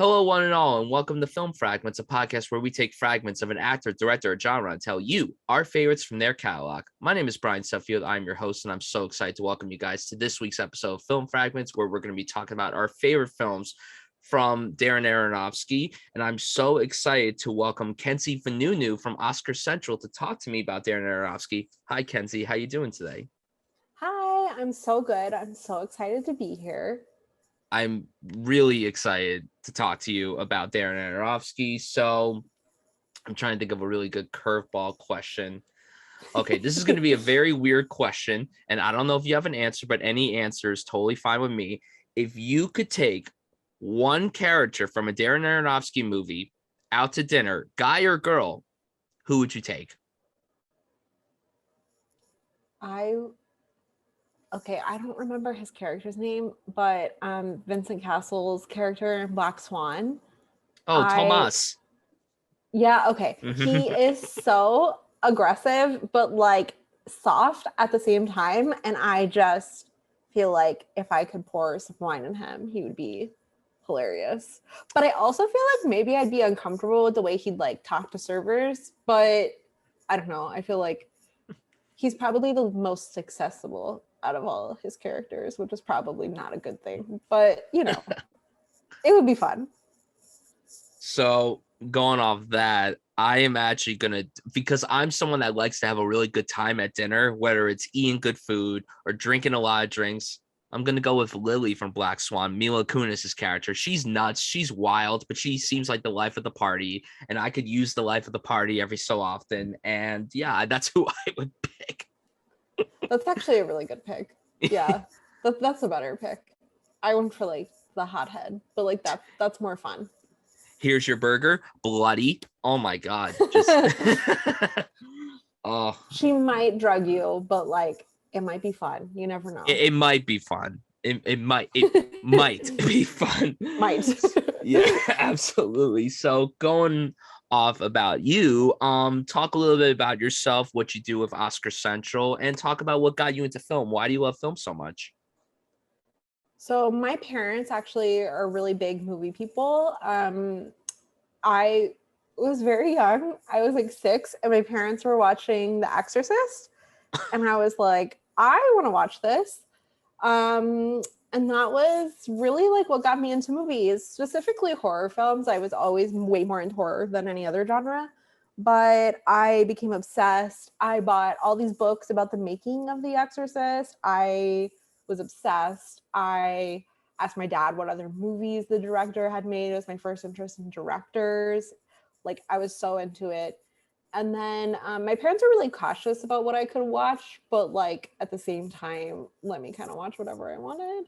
Hello, one and all, and welcome to Film Fragments, a podcast where we take fragments of an actor, director, or genre and tell you our favorites from their catalog. My name is Bryan. I'm your host, and I'm so excited to welcome you guys to this week's episode of Film Fragments, where we're going to be talking about our favorite films from Darren Aronofsky. And I'm so excited to welcome KENZIE VANUNU from Oscar Central to talk to me about Darren Aronofsky. Hi, KENZIE. How you doing today? Hi, I'm so good. I'm so excited to be here. I'm really excited to talk to you about Darren Aronofsky. So I'm trying to think of a really good curveball question. Okay, this is going to be a very weird question, and I don't know if you have an answer, but any answer is totally fine with me. If you could take one character from a Darren Aronofsky movie out to dinner, guy or girl, who would you take? I don't remember his character's name, but Vincent Cassel's character in Black Swan. Oh, Tomas. Yeah, okay. He is so aggressive, but like soft at the same time. And I just feel like if I could pour some wine on him, he would be hilarious. But I also feel like maybe I'd be uncomfortable with the way he'd like talk to servers. But I don't know. I feel like he's probably the most accessible out of all his characters, which is probably not a good thing. But, you know, it would be fun. So going off that, I am actually going to, because I'm someone that likes to have a really good time at dinner, whether it's eating good food or drinking a lot of drinks, I'm going to go with Lily from Black Swan, Mila Kunis's character. She's nuts. She's wild, but she seems like the life of the party. And I could use the life of the party every so often. And yeah, that's who I would pick. That's actually a really good pick. Yeah, that's a better pick. I went for like the hothead, but like that's more fun. Here's your burger, bloody. Oh my God. Just oh. She might drug you, but like it might be fun. You never know. It might be fun. It might be fun. Might. Yeah, absolutely. So going off about you, talk a little bit about yourself, what you do with Oscar Central, and talk about what got you into film. Why do you love film so much? So my parents actually are really big movie people. I was very young. I was like 6, and my parents were watching The Exorcist, and I was like, I want to watch this. And that was really like what got me into movies, specifically horror films. I was always way more into horror than any other genre, but I became obsessed. I bought all these books about the making of The Exorcist. I was obsessed. I asked my dad what other movies the director had made. It was my first interest in directors. Like I was so into it. And then my parents were really cautious about what I could watch, but like at the same time, let me kind of watch whatever I wanted.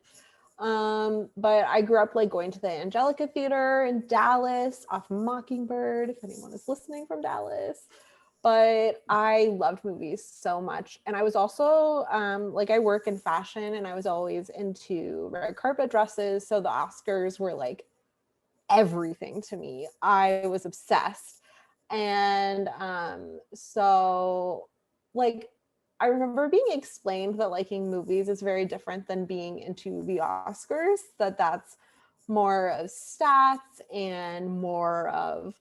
But I grew up like going to the Angelica Theater in Dallas off Mockingbird, if anyone is listening from Dallas. But I loved movies so much. And I was also like I work in fashion, and I was always into red carpet dresses. So the Oscars were like everything to me. I was obsessed. And so like I remember being explained that liking movies is very different than being into the Oscars, that's more of stats and more of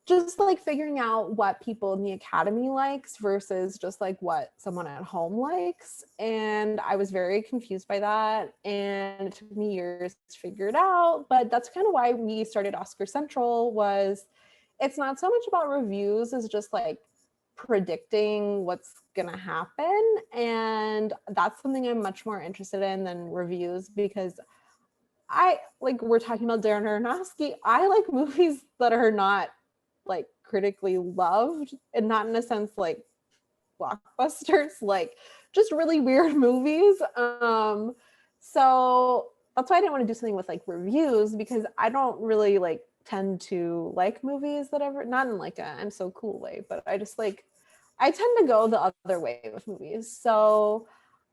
just like figuring out what people in the Academy likes versus just like what someone at home likes. And I was very confused by that, and it took me years to figure it out. But that's kind of why we started Oscar Central. Was it's not so much about reviews as just like predicting what's gonna happen. And that's something I'm much more interested in than reviews, because I like, we're talking about Darren Aronofsky. I like movies that are not like critically loved, and not in a sense like blockbusters, like just really weird movies. So that's why I didn't want to do something with like reviews, because I don't really like tend to like movies that ever, not in like a I'm so cool way, but I just like, I tend to go the other way with movies. So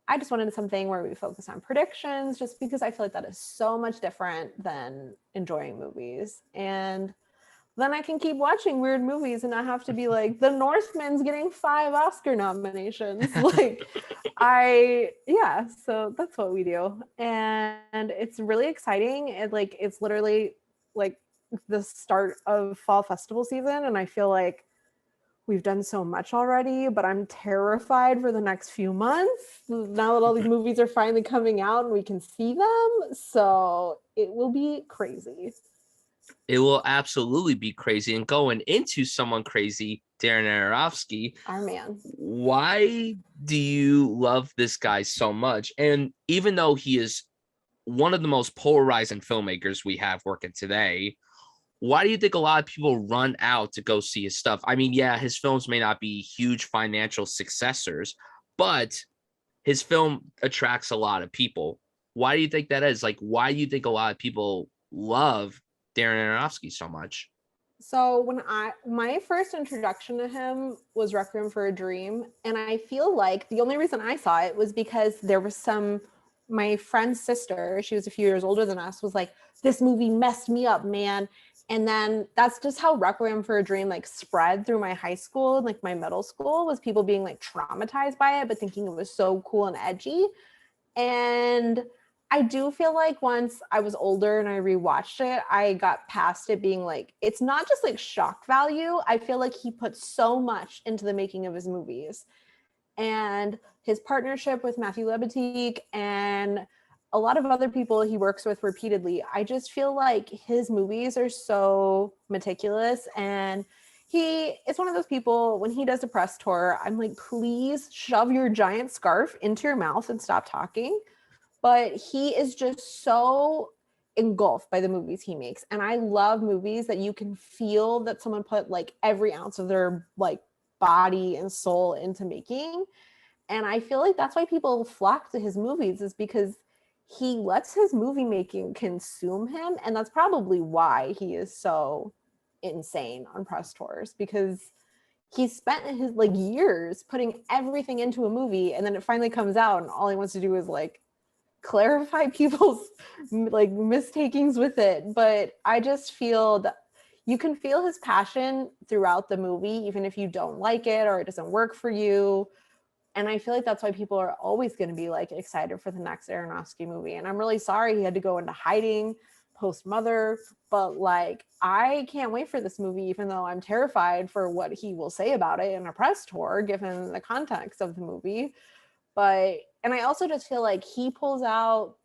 I just wanted something where we focus on predictions, just because I feel like that is so much different than enjoying movies. And then I can keep watching weird movies and not have to be like, The Northman's getting 5 Oscar nominations. Like, so that's what we do. And it's really exciting. It's literally like the start of fall festival season, and I feel like we've done so much already, but I'm terrified for the next few months now that all these movies are finally coming out and we can see them. So it will be crazy. It will absolutely be crazy. And going into someone crazy, Darren Aronofsky, Our man. why do you love this guy so much? And even though he is one of the most polarizing filmmakers we have working today, why do you think a lot of people run out to go see his stuff? I mean, yeah, his films may not be huge financial successors, but his film attracts a lot of people. Why do you think that is? Like, why do you think a lot of people love Darren Aronofsky so much? So my first introduction to him was Requiem for a Dream, and I feel like the only reason I saw it was because there was my friend's sister, she was a few years older than us, was like, this movie messed me up, man. And then that's just how Requiem for a Dream like spread through my high school and like my middle school, was people being like traumatized by it but thinking it was so cool and edgy. And I do feel like once I was older and I rewatched it, I got past it being like, it's not just like shock value. I feel like he put so much into the making of his movies. And his partnership with Matthew Lebetique and a lot of other people he works with repeatedly, I just feel like his movies are so meticulous. And he is one of those people, when he does a press tour, I'm like, please shove your giant scarf into your mouth and stop talking. But he is just so engulfed by the movies he makes. And I love movies that you can feel that someone put like every ounce of their like body and soul into making. And I feel like that's why people flock to his movies, is because he lets his movie making consume him. And that's probably why he is so insane on press tours, because he spent his like years putting everything into a movie, and then it finally comes out and all he wants to do is like clarify people's like mistakings with it. But I just feel that you can feel his passion throughout the movie, even if you don't like it or it doesn't work for you. And I feel like that's why people are always going to be like excited for the next Aronofsky movie. And I'm really sorry he had to go into hiding post Mother, but like I can't wait for this movie, even though I'm terrified for what he will say about it in a press tour, given the context of the movie. But, and I also just feel like he pulls out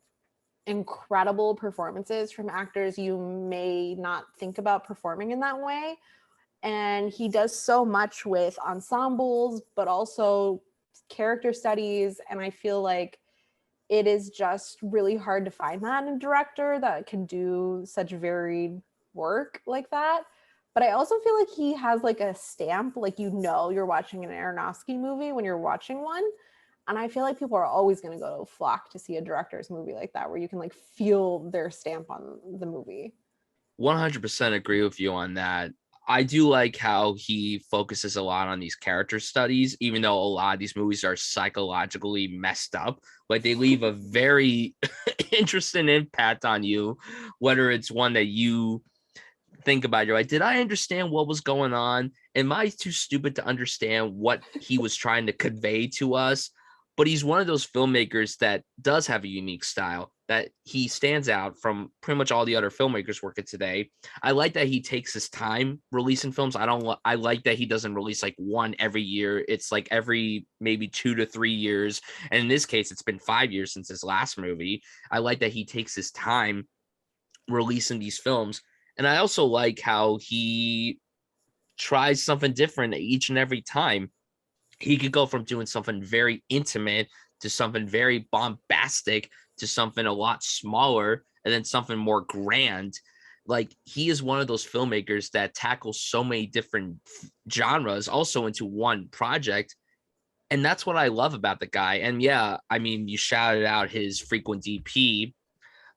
incredible performances from actors you may not think about performing in that way. And he does so much with ensembles, but also character studies. And I feel like it is just really hard to find that in a director that can do such varied work like that. But I also feel like he has like a stamp, like, you know, you're watching an Aronofsky movie when you're watching one. And I feel like people are always going to go flock to see a director's movie like that, where you can like feel their stamp on the movie. 100% agree with you on that. I do like how he focuses a lot on these character studies, even though a lot of these movies are psychologically messed up. Like they leave a very interesting impact on you, whether it's one that you think about, you're like, did I understand what was going on? Am I too stupid to understand what he was trying to convey to us? But he's one of those filmmakers that does have a unique style, that he stands out from pretty much all the other filmmakers working today. I like that he takes his time releasing films. I like that he doesn't release like one every year. It's like every maybe 2 to 3 years. And in this case, it's been 5 years since his last movie. I like that he takes his time releasing these films. And I also like how he tries something different each and every time. He could go from doing something very intimate to something very bombastic to something a lot smaller and then something more grand. Like he is one of those filmmakers that tackles so many different genres also into one project. And that's what I love about the guy. And yeah, I mean, you shouted out his frequent DP,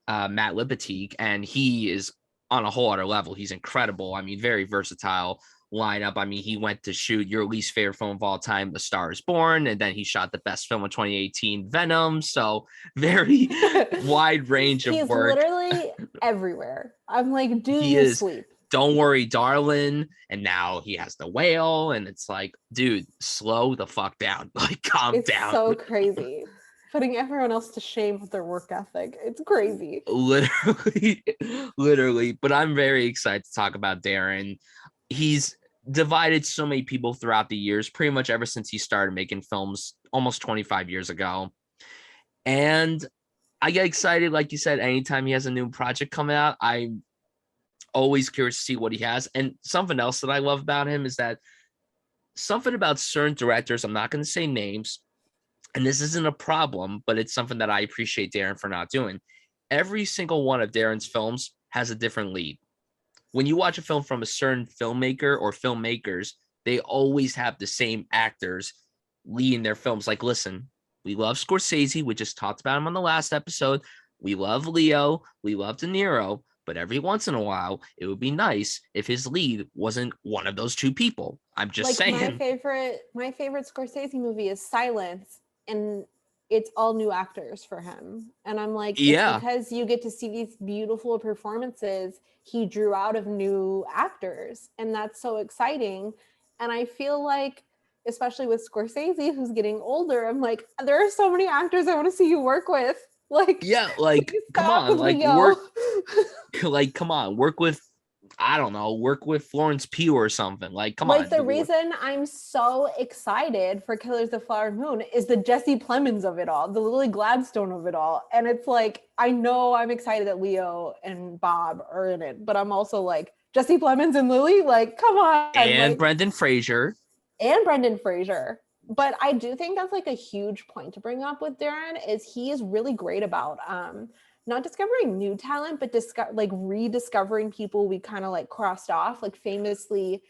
Matt Libatique, and he is on a whole other level. He's incredible. I mean, very versatile lineup. I mean, he went to shoot your least favorite film of all time, The Star is Born, and then he shot the best film of 2018, Venom. So very wide range of He's work. literally everywhere. I'm like, do He you is. sleep? Don't Worry, Darling. And now he has The Whale. And it's like, dude, slow the fuck down. Like, calm It's down. so crazy. putting everyone else to shame with their work ethic. It's crazy. Literally. But I'm very excited to talk about Darren. He's divided so many people throughout the years, pretty much ever since he started making films almost 25 years ago. And I get excited, like you said, anytime he has a new project coming out. I'm always curious to see what he has. And something else that I love about him is that something about certain directors, I'm not going to say names, and this isn't a problem, but it's something that I appreciate Darren for not doing. Every single one of Darren's films has a different lead. When you watch a film from a certain filmmaker or filmmakers, they always have the same actors leading their films. Like, listen, we love Scorsese. We just talked about him on the last episode. We love Leo. We love De Niro. But every once in a while, it would be nice if his lead wasn't one of those two people. I'm just saying. My favorite Scorsese movie is Silence, and it's all new actors for him. And I'm like, it's because you get to see these beautiful performances he drew out of new actors, and that's so exciting. And I feel like, especially with Scorsese, who's getting older, I'm like, there are so many actors I want to see you work with. Like, yeah, like, come on, like, work, like, come on, work with, I don't know, work with Florence Pugh or something. Like, come on. Like, the reason I'm so excited for Killers of the Flower Moon is the Jesse Plemons of it all, the Lily Gladstone of it all. And it's like, I know I'm excited that Leo and Bob are in it, but I'm also like, Jesse Plemons and Lily, like, come on. And like, Brendan Fraser. But I do think that's like a huge point to bring up with Darren, is he is really great about not discovering new talent, but rediscovering people we kind of like crossed off, like famously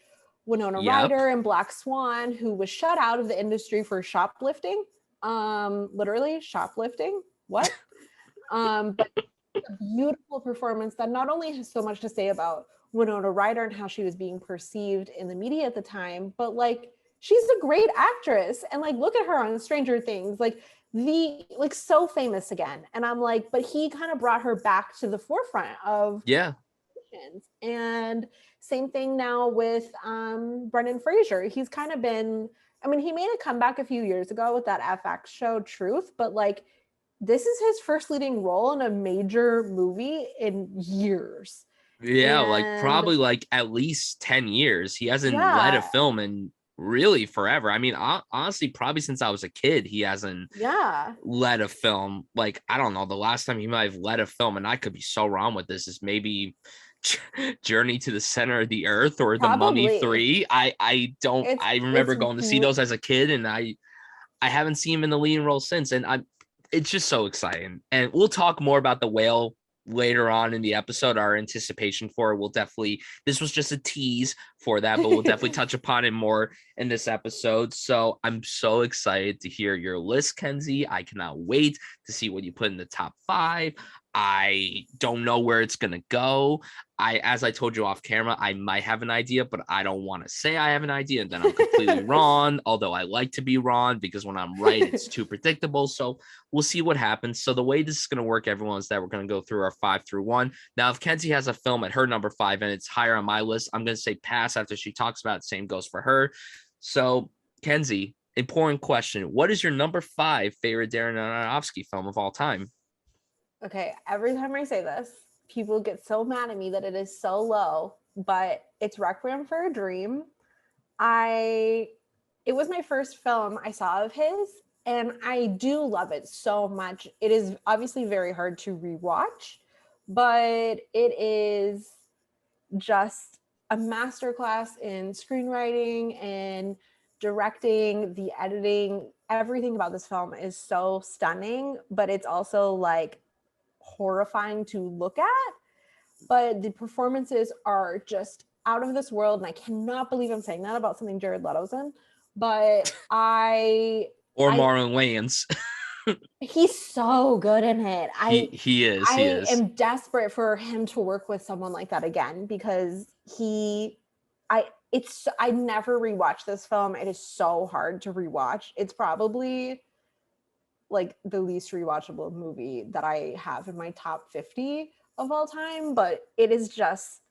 Winona Ryder in Black Swan, who was shut out of the industry for shoplifting. Literally shoplifting. What? But a beautiful performance that not only has so much to say about Winona Ryder and how she was being perceived in the media at the time, but like, she's a great actress. And like, look at her on Stranger Things, like so famous again. And I'm like, but he kind of brought her back to the forefront of and same thing now with Brendan Fraser. He's kind of been, I mean, he made a comeback a few years ago with that FX show Truth, but like, this is his first leading role in a major movie in years. Yeah, like probably like at least 10 years. He hasn't led a film in really forever. I mean, honestly, probably since I was a kid, he hasn't led a film. Like, I don't know, the last time he might have led a film, and I could be so wrong with this, is maybe Journey to the Center of the Earth or The Mummy 3. I remember going to see those as a kid, and I haven't seen him in the leading role since. And it's just so exciting. And we'll talk more about The Whale later on in the episode. Our anticipation for it this was just a tease for that, but we'll definitely touch upon it more in this episode. So I'm so excited to hear your list, Kenzie. I cannot wait to see what you put in the top 5. I don't know where it's gonna go. As I told you off camera, I might have an idea, but I don't want to say I have an idea and then I'm completely wrong. Although I like to be wrong, because when I'm right, it's too predictable. So we'll see what happens. So the way this is going to work, everyone, is that we're going to go through our 5 through 1. Now, if Kenzie has a film at her number 5 and it's higher on my list, I'm going to say pass after she talks about it. Same goes for her. So, Kenzie, important question. What is your number 5 favorite Darren Aronofsky film of all time? Okay, every time I say this, people get so mad at me that it is so low, but it's Requiem for a Dream. It was my first film I saw of his, and I do love it so much. It is obviously very hard to rewatch, but it is just a masterclass in screenwriting and directing, the editing. Everything about this film is so stunning, but it's also like horrifying to look at. But the performances are just out of this world, and I cannot believe I'm saying that about something Jared Leto's in. But Marlon Wayans. He's so good in it. He is. I am desperate for him to work with someone like that again, because I never rewatched this film. It is so hard to rewatch. It's probably like the least rewatchable movie that I have in my top 50 of all time, but it is just,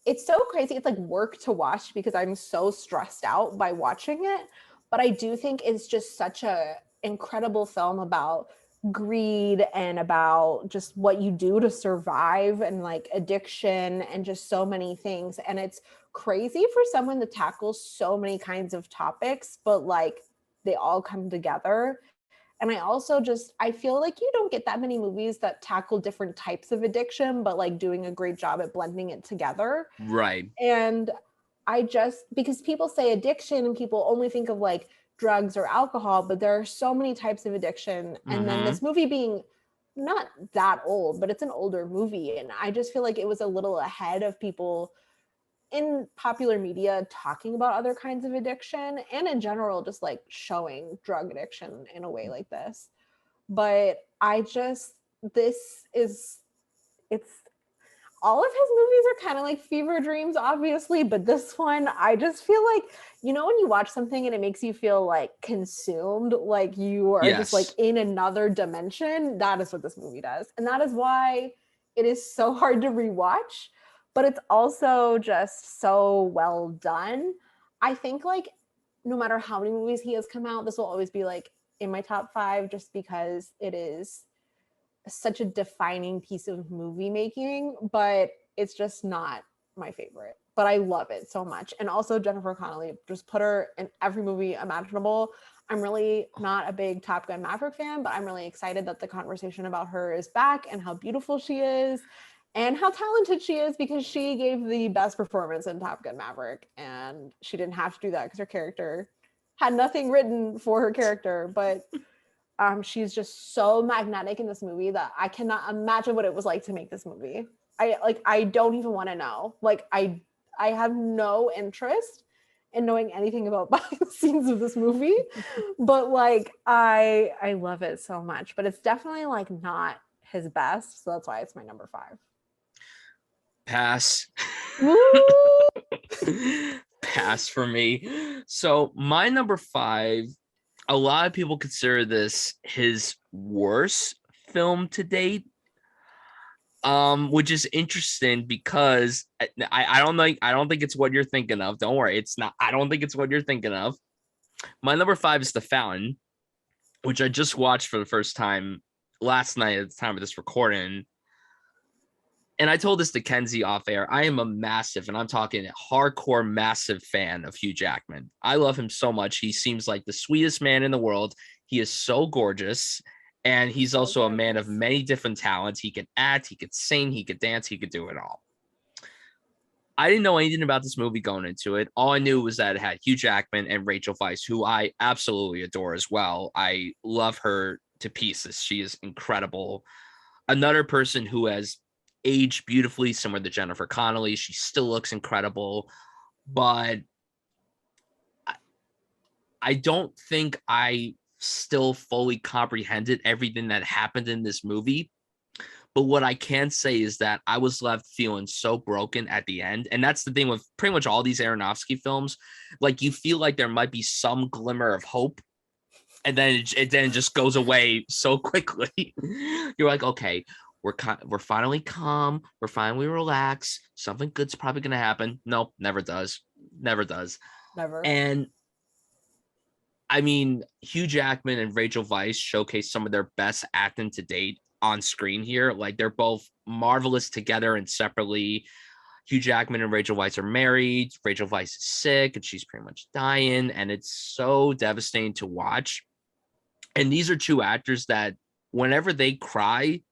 it's so crazy. It's like work to watch because I'm so stressed out by watching it. But I do think it's just such a incredible film about greed and about just what you do to survive and like addiction and just so many things. And it's crazy for someone to tackle so many kinds of topics, but like they all come together. And I feel like you don't get that many movies that tackle different types of addiction, but like doing a great job at blending it together. Right. And because people say addiction and people only think of like drugs or alcohol, but there are so many types of addiction. And then this movie being not that old, but it's an older movie. And I just feel like it was a little ahead of people in popular media talking about other kinds of addiction and in general just like showing drug addiction in a way like this. But it's all of his movies are kind of like fever dreams, obviously, but this one, I just feel like, when you watch something and it makes you feel like consumed, like you are just like in another dimension, that is what this movie does. And that is why it is so hard to rewatch, but it's also just so well done. I think like no matter how many movies he has come out, this will always be like in my top 5 just because it is such a defining piece of movie making, but it's just not my favorite. But I love it so much. And also Jennifer Connelly, just put her in every movie imaginable. I'm really not a big Top Gun Maverick fan, but I'm really excited that the conversation about her is back and how beautiful she is and how talented she is, because she gave the best performance in Top Gun Maverick, and she didn't have to do that because her character had nothing written for her character, but she's just so magnetic in this movie that I cannot imagine what it was like to make this movie. I don't even want to know. Like I have no interest in knowing anything about behind the scenes of this movie, but like I love it so much. But it's definitely like not his best, so that's why it's my number 5. Pass. Pass for me. So my number 5, a lot of people consider this his worst film to date, which is interesting because I don't think it's what you're thinking of. Don't worry, it's not. I don't think it's what you're thinking of. My number 5 is The Fountain, which I just watched for the first time last night at the time of this recording. And I told this to Kenzie off air. I am a massive, and I'm talking hardcore, massive fan of Hugh Jackman. I love him so much. He seems like the sweetest man in the world. He is so gorgeous. And he's also a man of many different talents. He could act, he could sing, he could dance, he could do it all. I didn't know anything about this movie going into it. All I knew was that it had Hugh Jackman and Rachel Weisz, who I absolutely adore as well. I love her to pieces. She is incredible. Another person who has aged beautifully, similar to Jennifer Connelly. She still looks incredible, but I don't think I still fully comprehended everything that happened in this movie. But what I can say is that I was left feeling so broken at the end. And that's the thing with pretty much all these Aronofsky films. Like, you feel like there might be some glimmer of hope, and then it then just goes away so quickly. You're like, okay, we're finally calm. We're finally relaxed. Something good's probably going to happen. Nope, never does. Never does. Never. And I mean, Hugh Jackman and Rachel Weisz showcase some of their best acting to date on screen here. Like, they're both marvelous together and separately. Hugh Jackman and Rachel Weisz are married. Rachel Weisz is sick and she's pretty much dying. And it's so devastating to watch. And these are two actors that whenever they cry,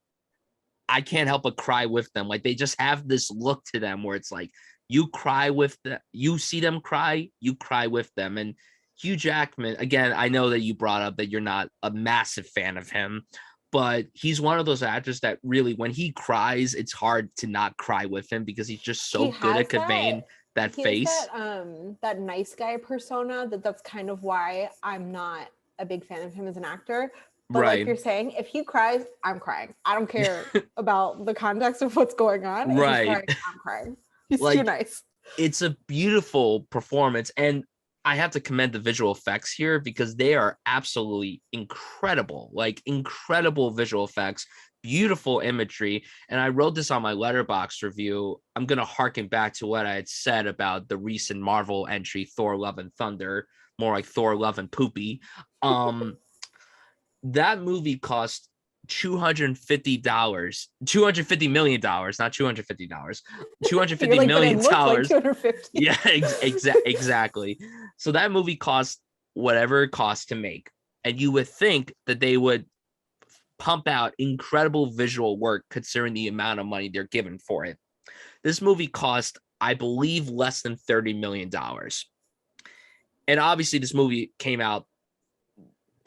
I can't help but cry with them. Like, they just have this look to them where it's like, you cry with them, you see them cry, you cry with them. And Hugh Jackman, again, I know that you brought up that you're not a massive fan of him, but he's one of those actors that really, when he cries, it's hard to not cry with him because he's just so good at conveying that face. That nice guy persona. That's kind of why I'm not a big fan of him as an actor. But right. Like you're saying, if he cries, I'm crying. I don't care about the context of what's going on. Right. If he's crying, I'm crying. He's like, too nice. It's a beautiful performance. And I have to commend the visual effects here because they are absolutely incredible. Like, incredible visual effects, beautiful imagery. And I wrote this on my Letterboxd review. I'm going to harken back to what I had said about the recent Marvel entry, Thor Love and Thunder, more like Thor Love and Poopy. That movie cost $250 million, not $250, You're 250 like, but it million looked like dollars 250. Yeah, exactly. So that movie cost whatever it cost to make. And you would think that they would pump out incredible visual work considering the amount of money they're given for it. This movie cost, I believe, less than $30 million. And obviously, this movie came out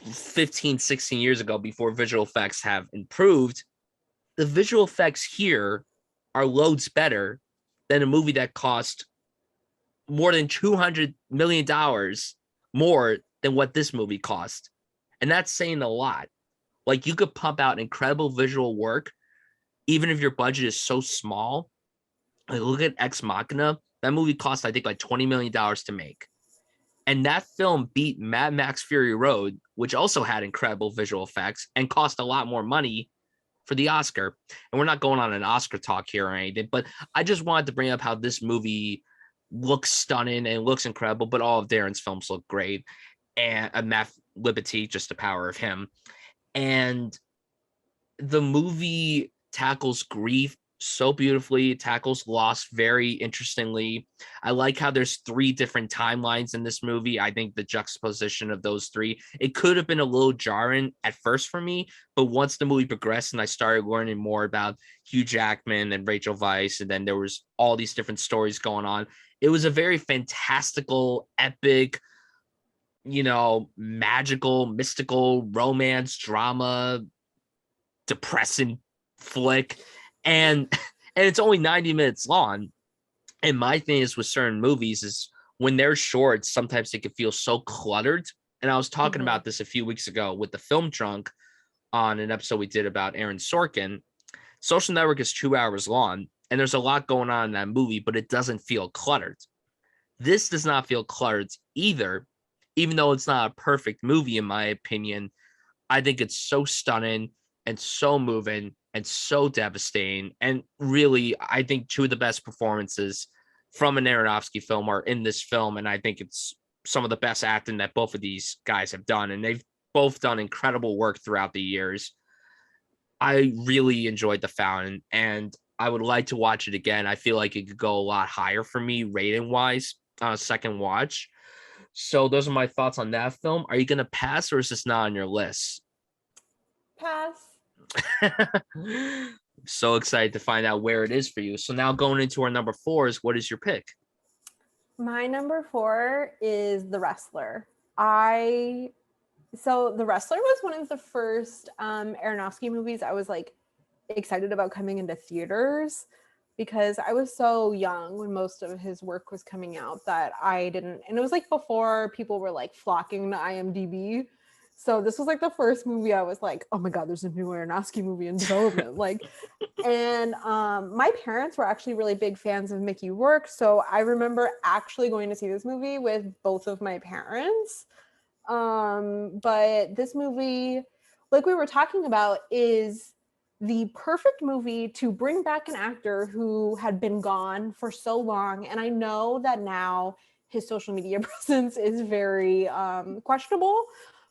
15, 16 years ago before visual effects have improved. The visual effects here are loads better than a movie that cost more than $200 million more than what this movie cost. And that's saying a lot. Like, you could pump out incredible visual work, even if your budget is so small. Like, look at Ex Machina. That movie cost, I think, like $20 million to make. And that film beat Mad Max Fury Road, which also had incredible visual effects and cost a lot more money for the Oscar. And we're not going on an Oscar talk here or anything, but I just wanted to bring up how this movie looks stunning and looks incredible, but all of Darren's films look great. And Matt Liberty, just the power of him. And the movie tackles grief so beautifully. It tackles loss very interestingly. I like how there's 3 different timelines in this movie. I think the juxtaposition of those 3, it could have been a little jarring at first for me, but once the movie progressed and I started learning more about Hugh Jackman and Rachel Weisz, and then there was all these different stories going on, it was a very fantastical, epic, magical, mystical, romance, drama, depressing flick. And it's only 90 minutes long. And my thing is with certain movies is when they're short, sometimes they can feel so cluttered. And I was talking about this a few weeks ago with the Film Drunk on an episode we did about Aaron Sorkin. Social Network is 2 hours long, and there's a lot going on in that movie, but it doesn't feel cluttered. This does not feel cluttered either, even though it's not a perfect movie, in my opinion. I think it's so stunning and so moving and so devastating. And really, I think 2 of the best performances from an Aronofsky film are in this film. And I think it's some of the best acting that both of these guys have done. And they've both done incredible work throughout the years. I really enjoyed The Fountain, and I would like to watch it again. I feel like it could go a lot higher for me rating wise on a second watch. So those are my thoughts on that film. Are you going to pass, or is this not on your list? Pass. So excited to find out where it is for you. So now going into our number 4s, what is your pick? My number 4 is The Wrestler. So The Wrestler was one of the first Aronofsky movies I was like excited about coming into theaters, because I was so young when most of his work was coming out that I didn't, and it was like before people were like flocking to IMDb. So this was like the first movie I was like, oh my God, there's a new Aronofsky movie in development. And my parents were actually really big fans of Mickey Rourke. So I remember actually going to see this movie with both of my parents. But this movie, like we were talking about, is the perfect movie to bring back an actor who had been gone for so long. And I know that now his social media presence is very questionable,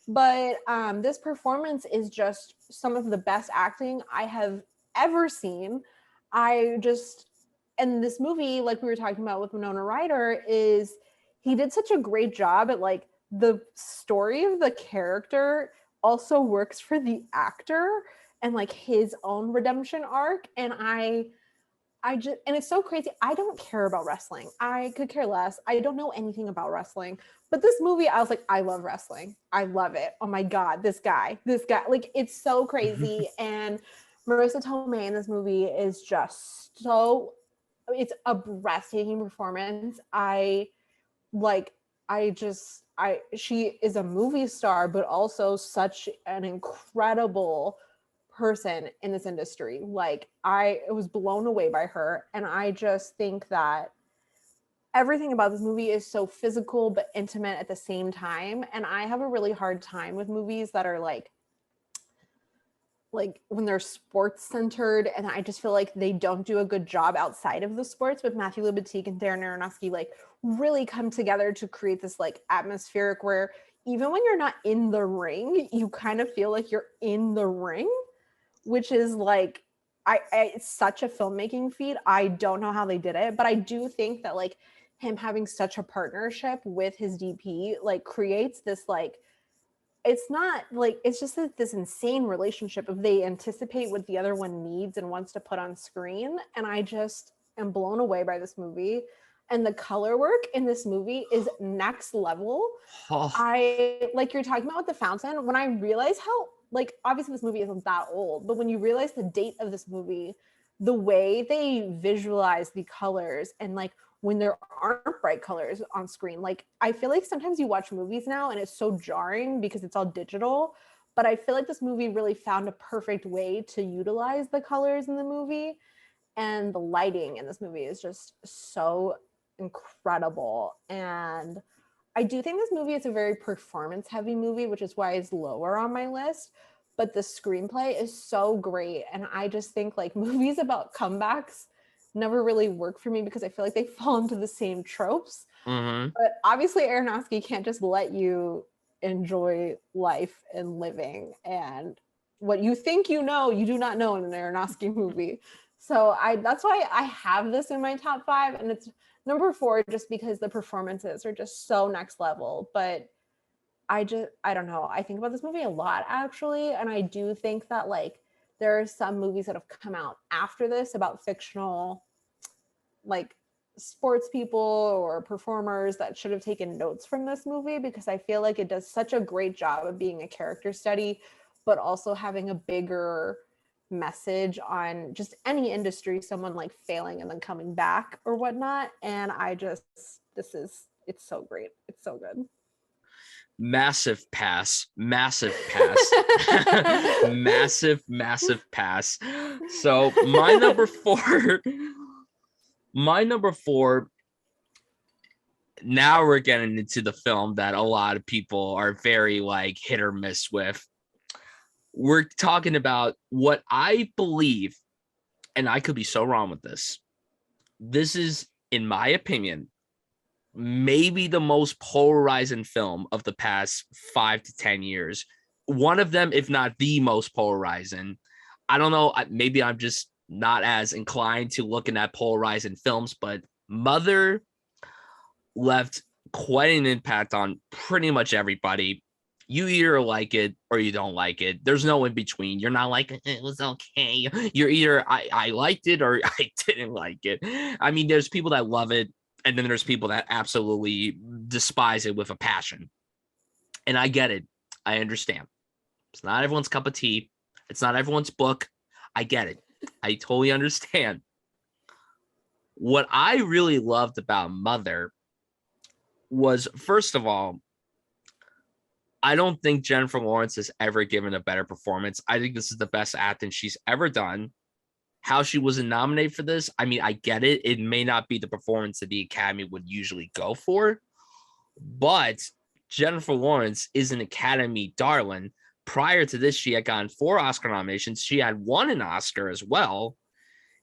but this performance is just some of the best acting I have ever seen. And this movie, like we were talking about with Winona Ryder, is he did such a great job at like the story of the character also works for the actor and like his own redemption arc. And and it's so crazy. I don't care about wrestling. I could care less. I don't know anything about wrestling. But this movie, I was like, I love wrestling. I love it. Oh my God, this guy, like, it's so crazy. And Marissa Tomei in this movie is just it's a breathtaking performance. She is a movie star, but also such an incredible person in this industry. Like, I was blown away by her. And I just think that everything about this movie is so physical but intimate at the same time. And I have a really hard time with movies that are like when they're sports centered, and I just feel like they don't do a good job outside of the sports. With Matthew Libatique and Darren Aronofsky like really come together to create this like atmospheric where even when you're not in the ring, you kind of feel like you're in the ring, which is like, it's such a filmmaking feat. I don't know how they did it, but I do think that like him having such a partnership with his DP like creates this like, it's not like, it's just this insane relationship if they anticipate what the other one needs and wants to put on screen. And I just am blown away by this movie. And the color work in this movie is next level. Oh, I like, you're talking about with the fountain, when I realize how, like, obviously this movie isn't that old, but when you realize the date of this movie, the way they visualize the colors, and like when there aren't bright colors on screen, like I feel like sometimes you watch movies now and it's so jarring because it's all digital, but I feel like this movie really found a perfect way to utilize the colors in the movie. And the lighting in this movie is just so incredible. And I do think this movie is a very performance heavy movie, which is why it's lower on my list. But the screenplay is so great. And I just think like movies about comebacks never really work for me because I feel like they fall into the same tropes. mm-hmm. But obviously, Aronofsky can't just let you enjoy life and living. And what you think you know, you do not know in an Aronofsky movie. So that's why I have this in my top 5. And it's number 4 just because the performances are just so next level. But I don't know. I think about this movie a lot actually. And I do think that like there are some movies that have come out after this about fictional like sports people or performers that should have taken notes from this movie, because I feel like it does such a great job of being a character study, but also having a bigger message on just any industry, someone like failing and then coming back or whatnot. And it's so great. It's so good. Massive pass, massive pass, massive pass. So my number 4, now we're getting into the film that a lot of people are very like hit or miss with. We're talking about what I believe, and I could be so wrong with this. This is, in my opinion, maybe the most polarizing film of the past 5 to 10 years. One of them, if not the most polarizing. I don't know. Maybe I'm just not as inclined to looking at polarizing films, but Mother left quite an impact on pretty much everybody. You either like it or you don't like it. There's no in between. You're not like, it was okay. You're either I liked it or I didn't like it. I mean, there's people that love it, and then there's people that absolutely despise it with a passion. And I get it. I understand. It's not everyone's cup of tea. It's not everyone's book. I get it. I totally understand. What I really loved about Mother was, first of all, I don't think Jennifer Lawrence has ever given a better performance. I think this is the best acting she's ever done. How she wasn't nominated for this, I mean, I get it. It may not be the performance that the Academy would usually go for, but Jennifer Lawrence is an Academy darling. Prior to this, she had gotten 4 Oscar nominations. She had won an Oscar as well.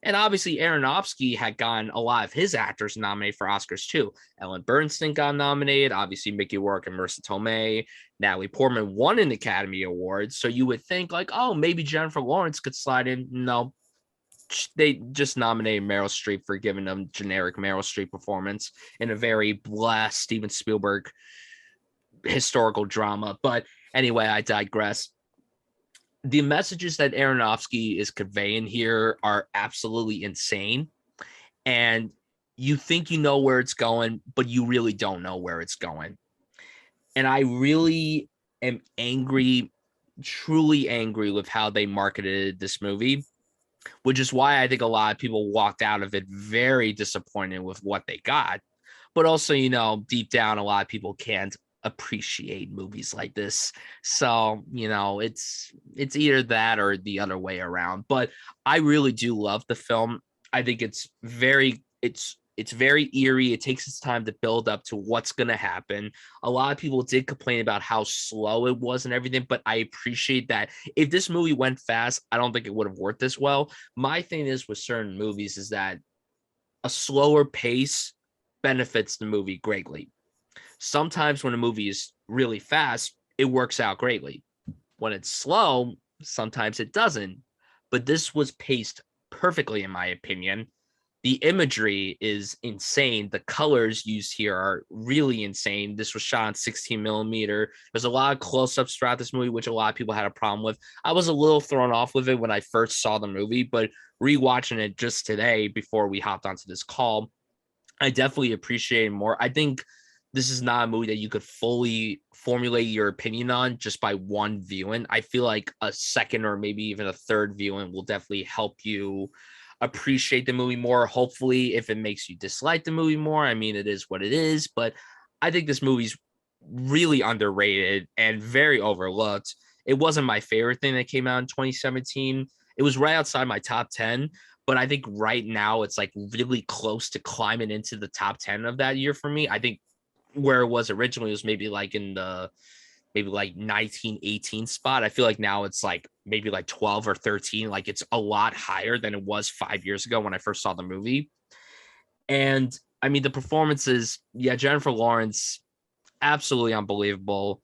And obviously, Aronofsky had gotten a lot of his actors nominated for Oscars too. Ellen Bernstein got nominated. Obviously, Mickey Rourke and Marissa Tomei. Natalie Portman won an Academy Award. So you would think like, oh, maybe Jennifer Lawrence could slide in. No, they just nominated Meryl Streep for giving them generic Meryl Streep performance in a very blah Steven Spielberg historical drama. But anyway, I digress. The messages that Aronofsky is conveying here are absolutely insane. And you think you know where it's going, but you really don't know where it's going. And I really am angry, truly angry with how they marketed this movie, which is why I think a lot of people walked out of it very disappointed with what they got. But also, you know, deep down, a lot of people can't appreciate movies like this. So, you know, it's either that or the other way around. But I really do love the film. I think it's very eerie. It takes its time to build up to what's going to happen. A lot of people did complain about how slow it was and everything, but I appreciate that. If this movie went fast, I don't think it would have worked this well. My thing is with certain movies is that a slower pace benefits the movie greatly. Sometimes when a movie is really fast, it works out greatly. When it's slow, sometimes it doesn't. But this was paced perfectly, in my opinion. The imagery is insane. The colors used here are really insane. This was shot on 16 millimeter. There's a lot of close-ups throughout this movie, which a lot of people had a problem with. I was a little thrown off with it when I first saw the movie, but rewatching it just today before we hopped onto this call, I definitely appreciate it more. I think this is not a movie that you could fully formulate your opinion on just by one viewing. I feel like a second or maybe even a third viewing will definitely help you appreciate the movie more. Hopefully, if it makes you dislike the movie more, I mean, it is what it is. But I think this movie's really underrated and very overlooked. It wasn't my favorite thing that came out in 2017. It was right outside my top 10, but I think right now it's like really close to climbing into the top 10 of that year for me. I think where it was originally was maybe like in the maybe like 1918 spot. I feel like now it's like maybe like 12 or 13. Like it's a lot higher than it was 5 years ago when I first saw the movie. And I mean, the performances, yeah, Jennifer Lawrence, absolutely unbelievable.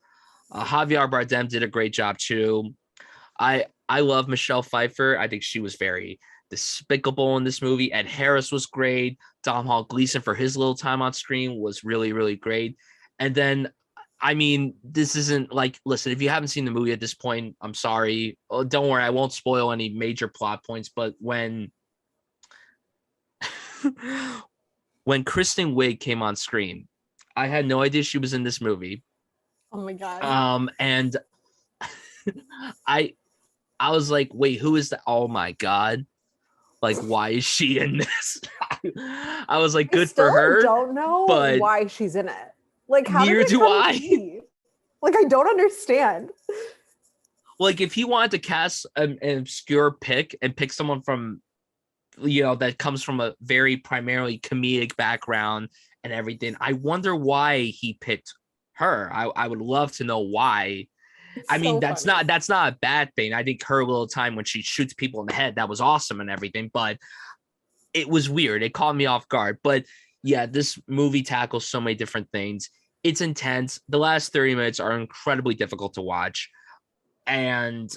Javier Bardem did a great job too. I love Michelle Pfeiffer. I think she was very despicable in this movie. Ed Harris was great. Domhnall Gleeson for his little time on screen was really, really great. And then, I mean, this isn't like, listen, if you haven't seen the movie at this point, I'm sorry. Oh, don't worry, I won't spoil any major plot points. But when when Kristen Wiig came on screen, I had no idea she was in this movie. Oh my God. And I was like, wait, who is that? Oh my God. Like, why is she in this? I was like, good for her. I don't know but why she's in it. Like, how neither did it do come I. to be? Like, I don't understand. Like, if he wanted to cast an obscure pick and pick someone from, that comes from a very primarily comedic background and everything, I wonder why he picked her. I would love to know why. I mean, that's not a bad thing. I think her little time when she shoots people in the head, that was awesome and everything, but it was weird. It caught me off guard. But yeah, this movie tackles so many different things. It's intense. The last 30 minutes are incredibly difficult to watch. And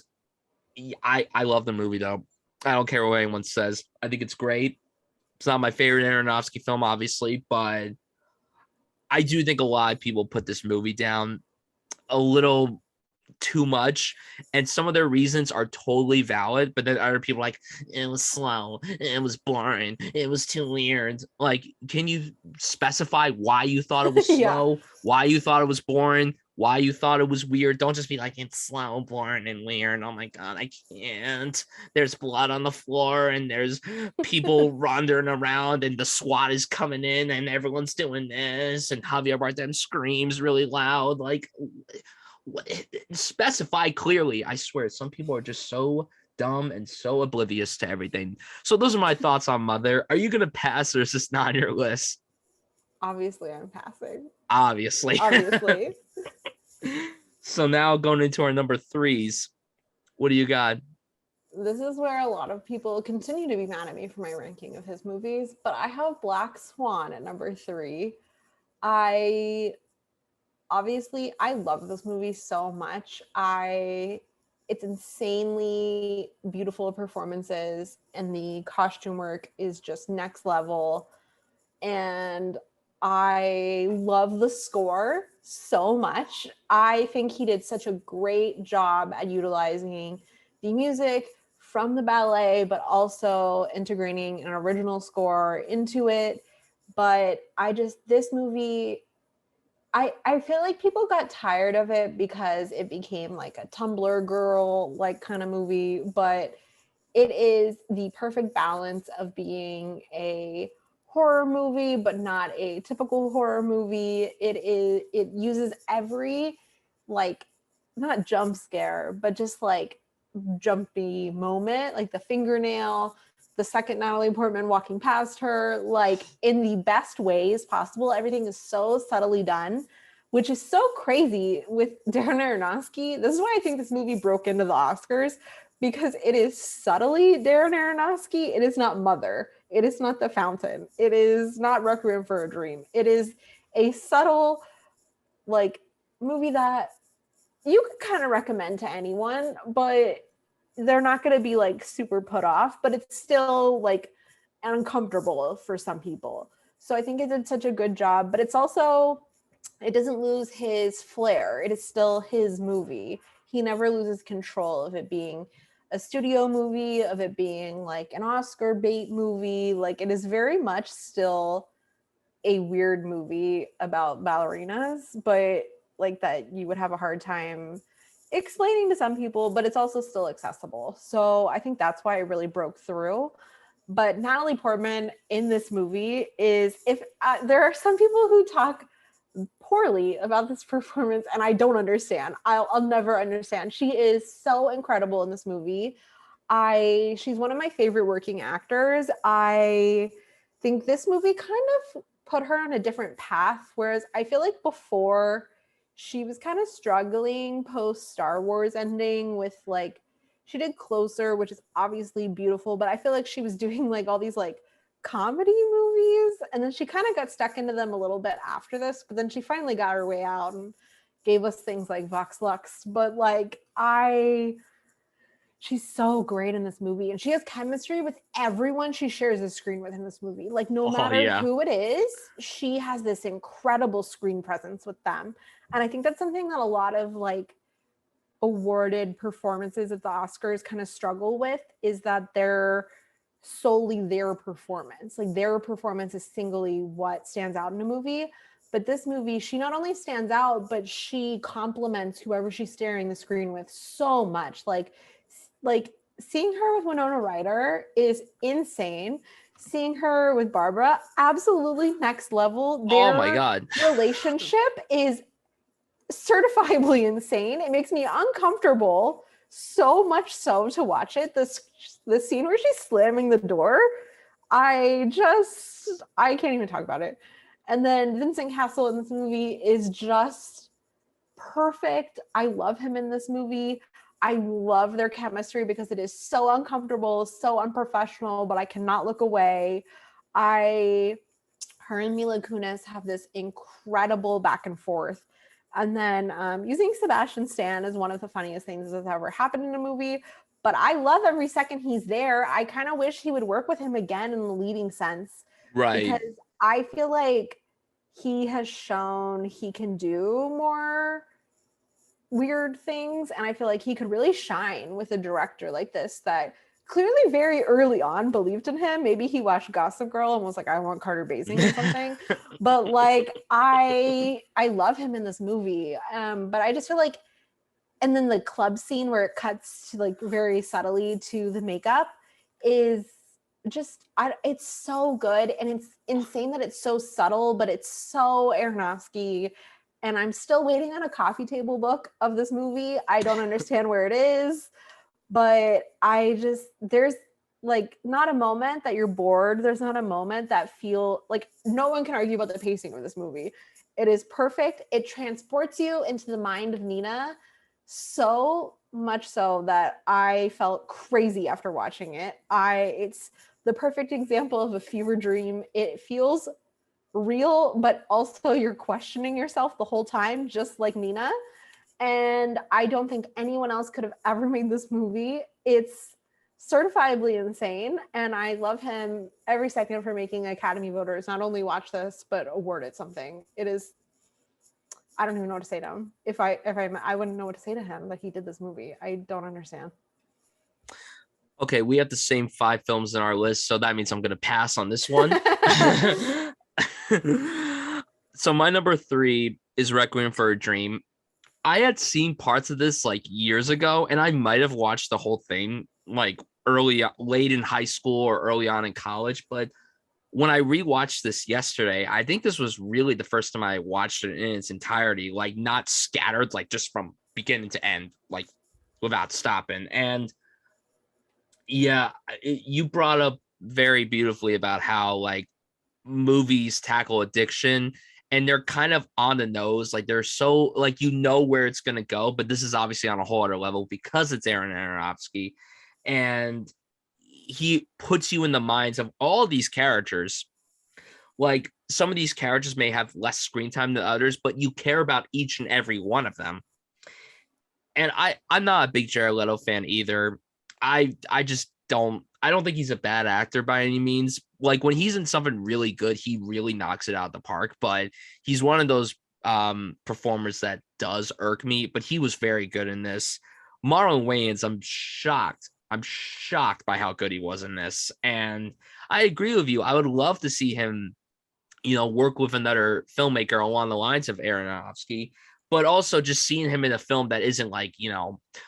I love the movie though. I don't care what anyone says. I think it's great. It's not my favorite Aronofsky film, obviously, but I do think a lot of people put this movie down a little too much, and some of their reasons are totally valid, but then other people are like, it was slow, it was boring, it was too weird. Like, can you specify why you thought it was slow? Yeah. Why you thought it was boring? Why you thought it was weird? Don't just be like, it's slow, boring, and weird. Oh my God, I can't. There's blood on the floor and there's people wandering around and the SWAT is coming in and everyone's doing this and Javier Bardem screams really loud. Like, specify clearly. I swear, some people are just so dumb and so oblivious to everything. So those are my thoughts on Mother. Are you gonna pass, or is this not on your list? Obviously, I'm passing. Obviously. So now going into our number threes, what do you got? This is where a lot of people continue to be mad at me for my ranking of his movies, but I have Black Swan at number 3. I love this movie so much. It's insanely beautiful performances and the costume work is just next level. And I love the score so much. I think he did such a great job at utilizing the music from the ballet, but also integrating an original score into it. But this movie, I feel like people got tired of it because it became like a Tumblr girl like kind of movie, but it is the perfect balance of being a horror movie but not a typical horror movie. It uses every, like, not jump scare, but just like jumpy moment, like the fingernail, the second Natalie Portman walking past her, like in the best ways possible. Everything is so subtly done, which is so crazy with Darren Aronofsky. This is why I think this movie broke into the Oscars, because it is subtly Darren Aronofsky. It is not Mother. It is not The Fountain. It is not Requiem for a Dream. It is a subtle, like, movie that you could kind of recommend to anyone, but they're not going to be like super put off, but it's still like uncomfortable for some people. So I think it did such a good job, but it's also, it doesn't lose his flair. It is still his movie. He never loses control of it being a studio movie, of it being like an Oscar bait movie. Like it is very much still a weird movie about ballerinas, but like that you would have a hard time explaining to some people, but it's also still accessible. So I think that's why it really broke through. But Natalie Portman in this movie is, if there are some people who talk poorly about this performance, and I don't understand. I'll never understand. She is so incredible in this movie. She's one of my favorite working actors. I think this movie kind of put her on a different path, whereas I feel like before she was kind of struggling post Star Wars ending with like, she did Closer, which is obviously beautiful, but I feel like she was doing like all these like comedy movies, and then she kind of got stuck into them a little bit after this, but then she finally got her way out and gave us things like Vox Lux. But like she's so great in this movie, and she has chemistry with everyone she shares the screen with in this movie. Like no matter who it is, she has this incredible screen presence with them. And I think that's something that a lot of like awarded performances at the Oscars kind of struggle with, is that they're solely their performance. Like their performance is singly what stands out in a movie. But this movie, she not only stands out, but she complements whoever she's staring the screen with so much. Like seeing her with Winona Ryder is insane. Seeing her with Barbara, absolutely next level. Oh my God. Relationship is certifiably insane. It makes me uncomfortable, so much so to watch it. The scene where she's slamming the door, I can't even talk about it. And then Vincent Cassel in this movie is just perfect. I love him in this movie. I love their chemistry because it is so uncomfortable, so unprofessional, but I cannot look away. Her and Mila Kunis have this incredible back and forth. And then using Sebastian Stan is one of the funniest things that's ever happened in a movie. But I love every second he's there. I kind of wish he would work with him again in the leading sense. Right. Because I feel like he has shown he can do more weird things. And I feel like he could really shine with a director like this that clearly very early on believed in him. Maybe he watched Gossip Girl and was like, I want Carter Basing or something. But like, I love him in this movie. But I just feel like, and then the club scene where it cuts to like very subtly to the makeup is just, it's so good. And it's insane that it's so subtle, but it's so Aronofsky. And I'm still waiting on a coffee table book of this movie. I don't understand where it is. But there's like not a moment that you're bored. There's not a moment that feel like, no one can argue about the pacing of this movie. It is perfect. It transports you into the mind of Nina so much so that I felt crazy after watching it. It's the perfect example of a fever dream. It feels real, but also you're questioning yourself the whole time, just like Nina. And I don't think anyone else could have ever made this movie. It's certifiably insane. And I love him every second for making Academy voters not only watch this, but award it something. It is, I don't even know what to say to him. I wouldn't know what to say to him that he did this movie. I don't understand. Okay, we have the same 5 films in our list, so that means I'm going to pass on this one. So my number 3 is Requiem for a Dream. I had seen parts of this like years ago, and I might have watched the whole thing like late in high school or early on in college. But when I rewatched this yesterday, I think this was really the first time I watched it in its entirety, like not scattered, like just from beginning to end, like without stopping. And yeah, you brought up very beautifully about how like movies tackle addiction, and they're kind of on the nose. Like they're so like, you know where it's going to go, but this is obviously on a whole other level because it's Darren Aronofsky, and he puts you in the minds of all these characters Like some of these characters may have less screen time than others, but you care about each and every one of them. And I'm not a big Jared Leto fan either. I just I don't think he's a bad actor by any means. Like when he's in something really good, he really knocks it out of the park. But he's one of those performers that does irk me. But he was very good in this. Marlon Wayans, I'm shocked. I'm shocked by how good he was in this. And I agree with you. I would love to see him, work with another filmmaker along the lines of Aaron Aronofsky, but also just seeing him in a film that isn't like,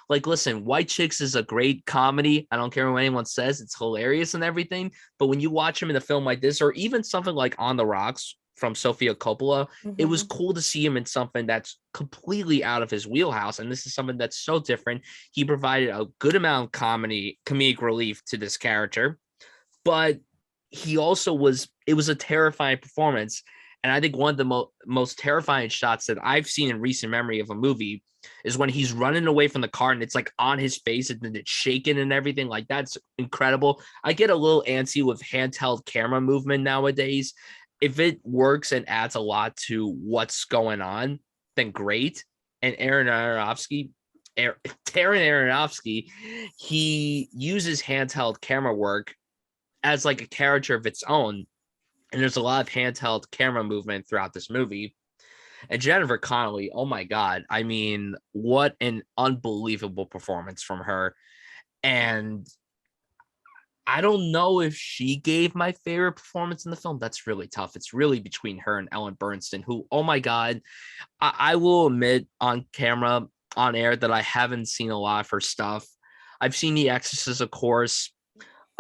like, listen, White Chicks is a great comedy. I don't care what anyone says. It's hilarious and everything. But when you watch him in a film like this, or even something like On the Rocks from Sofia Coppola, it was cool to see him in something that's completely out of his wheelhouse. And this is something that's so different. He provided a good amount of comedic relief to this character, but he also it was a terrifying performance. And I think one of the most terrifying shots that I've seen in recent memory of a movie is when he's running away from the car and it's like on his face and then it's shaking and everything. Like, that's incredible. I get a little antsy with handheld camera movement nowadays. If it works and adds a lot to what's going on, then great. And Darren Aronofsky, he uses handheld camera work as like a character of its own. And there's a lot of handheld camera movement throughout this movie. And Jennifer Connelly, oh my God. I mean, what an unbelievable performance from her. And I don't know if she gave my favorite performance in the film. That's really tough. It's really between her and Ellen Burstyn, who, oh my God, I will admit on camera, on air, that I haven't seen a lot of her stuff. I've seen The Exorcist, of course.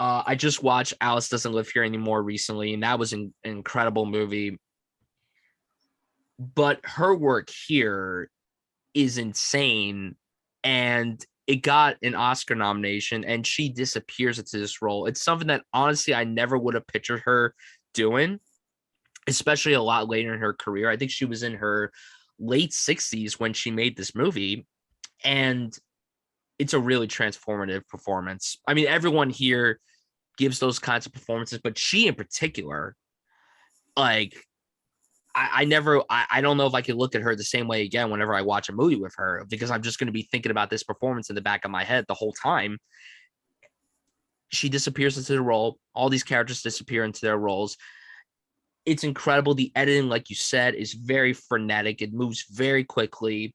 I just watched Alice Doesn't Live Here Anymore recently, and that was an incredible movie. But her work here is insane, and it got an Oscar nomination, and she disappears into this role. It's something that, honestly, I never would have pictured her doing, especially a lot later in her career. I think she was in her late 60s when she made this movie, and it's a really transformative performance. I mean, everyone here gives those kinds of performances, but she in particular, like, I don't know if I could look at her the same way again whenever I watch a movie with her, because I'm just going to be thinking about this performance in the back of my head the whole time. She disappears into the role. All these characters disappear into their roles. It's incredible. The editing, like you said, is very frenetic. It moves very quickly.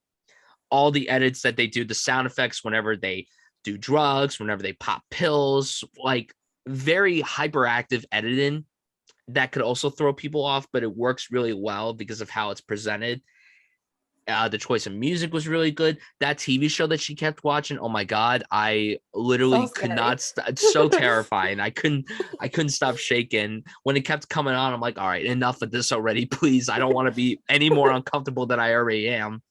All the edits that they do, the sound effects whenever they do drugs, whenever they pop pills, like, very hyperactive editing that could also throw people off, but it works really well because of how it's presented. The choice of music was really good. That TV show that she kept watching, oh my God, I literally could not it's so terrifying. I couldn't stop shaking when it kept coming on. I'm like, all right, enough of this already, please. I don't want to be any more uncomfortable than I already am.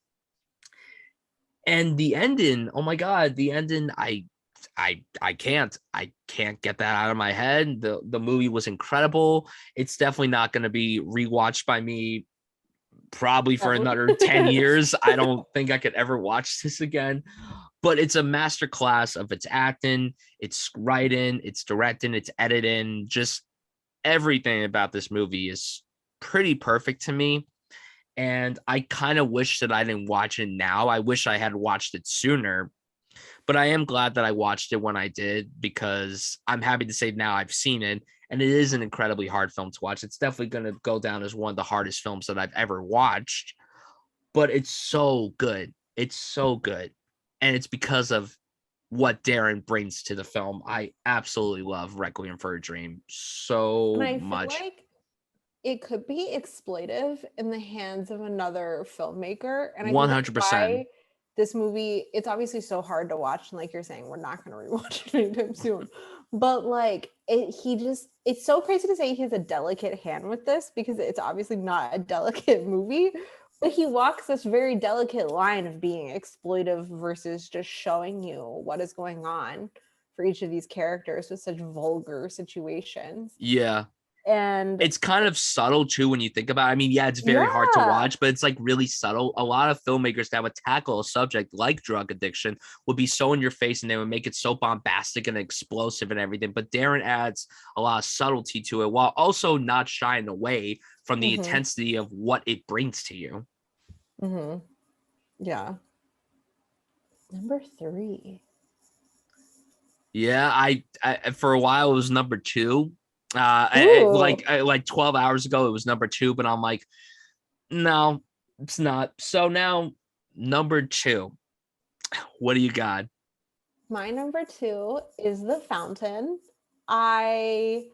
And the ending, oh my God, the ending, I can't get that out of my head. The movie was incredible. It's definitely not going to be rewatched by me probably for another 10 years. I don't think I could ever watch this again, but it's a masterclass of its acting, its writing, its directing, its editing. Just everything about this movie is pretty perfect to me. And I kind of wish that I didn't watch it now. I wish I had watched it sooner, but I am glad that I watched it when I did, because I'm happy to say now I've seen it, and it is an incredibly hard film to watch. It's definitely going to go down as one of the hardest films that I've ever watched, but it's so good. It's so good. And it's because of what Darren brings to the film. I absolutely love Requiem for a Dream so and I much. feel like it could be exploitive in the hands of another filmmaker. And I think that's 100%. why this movie, it's obviously so hard to watch. And like you're saying, we're not going to rewatch it anytime soon. But like, it's so crazy to say he has a delicate hand with this, because it's obviously not a delicate movie. But he walks this very delicate line of being exploitive versus just showing you what is going on for each of these characters with such vulgar situations. Yeah. And it's kind of subtle too when you think about it. I mean, yeah, it's very hard to watch, but it's like really subtle. A lot of filmmakers that would tackle a subject like drug addiction would be so in your face and they would make it so bombastic and explosive and everything. But Darren adds a lot of subtlety to it while also not shying away from the intensity of what it brings to you. Yeah. Number 3. Yeah, I for a while it was number 2. Like 12 hours ago it was number 2, but I'm like, no, it's not. So now number 2, what do you got? My number 2 is The Fountain. I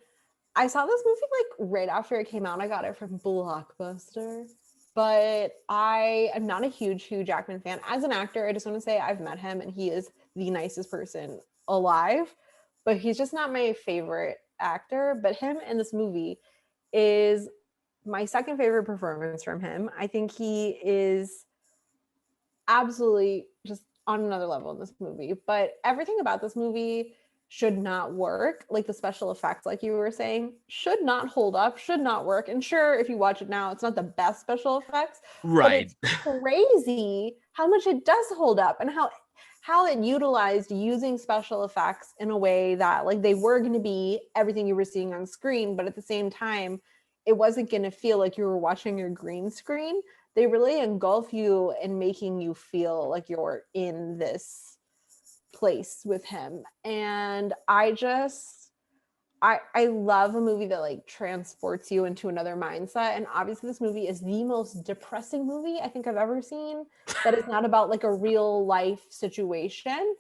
saw this movie like right after it came out. I got it from Blockbuster, but I am not a huge Hugh Jackman fan. As an actor, I just want to say I've met him and he is the nicest person alive, but he's just not my favorite actor. But him in this movie is my second favorite performance from him. I think he is absolutely just on another level in this movie, but everything about this movie should not work. Like the special effects, like you were saying, should not hold up, should not work. And sure, if you watch it now, it's not the best special effects, but it's crazy how much it does hold up and how it utilized using special effects in a way that like they were going to be everything you were seeing on screen, but at the same time, it wasn't going to feel like you were watching your green screen. They really engulf you in making you feel like you're in this place with him. And I love a movie that like transports you into another mindset. And obviously this movie is the most depressing movie I think I've ever seen that is not about like a real life situation.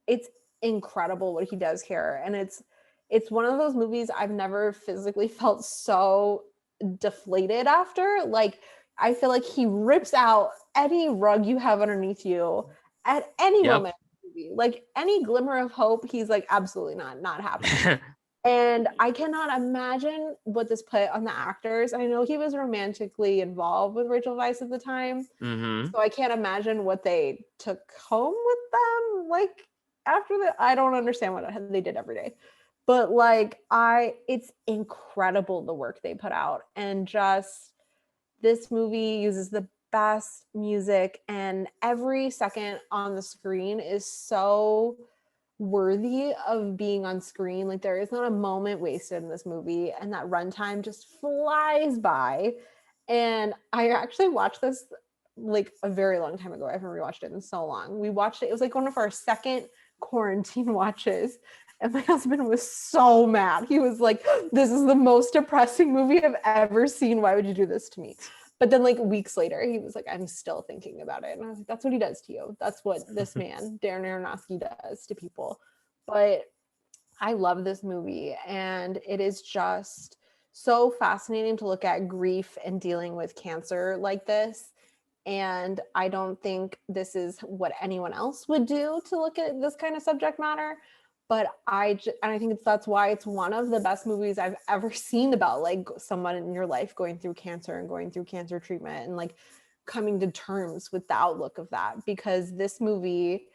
It's incredible what he does here. And it's one of those movies I've never physically felt so deflated after. Like I feel like he rips out any rug you have underneath you at any moment. Like any glimmer of hope, he's like absolutely not happening. And I cannot imagine what this put on the actors. I know he was romantically involved with Rachel Weisz at the time, so I can't imagine what they took home with them. Like after that, I don't understand what they did every day. But like it's incredible the work they put out, and just this movie uses the best music, and every second on the screen is so worthy of being on screen. Like there is not a moment wasted in this movie, and that runtime just flies by. And I actually watched this like a very long time ago. I haven't rewatched it in so long. We watched it. It was like one of our second quarantine watches. And my husband was so mad. He was like, this is the most depressing movie I've ever seen. Why would you do this to me? But then like weeks later, he was like, I'm still thinking about it. And I was like, that's what he does to you. That's what this man, Darren Aronofsky, does to people. But I love this movie. And it is just so fascinating to look at grief and dealing with cancer like this. And I don't think this is what anyone else would do to look at this kind of subject matter. But I think that's why it's one of the best movies I've ever seen about like someone in your life going through cancer and going through cancer treatment and like coming to terms with the outlook of that, because this movie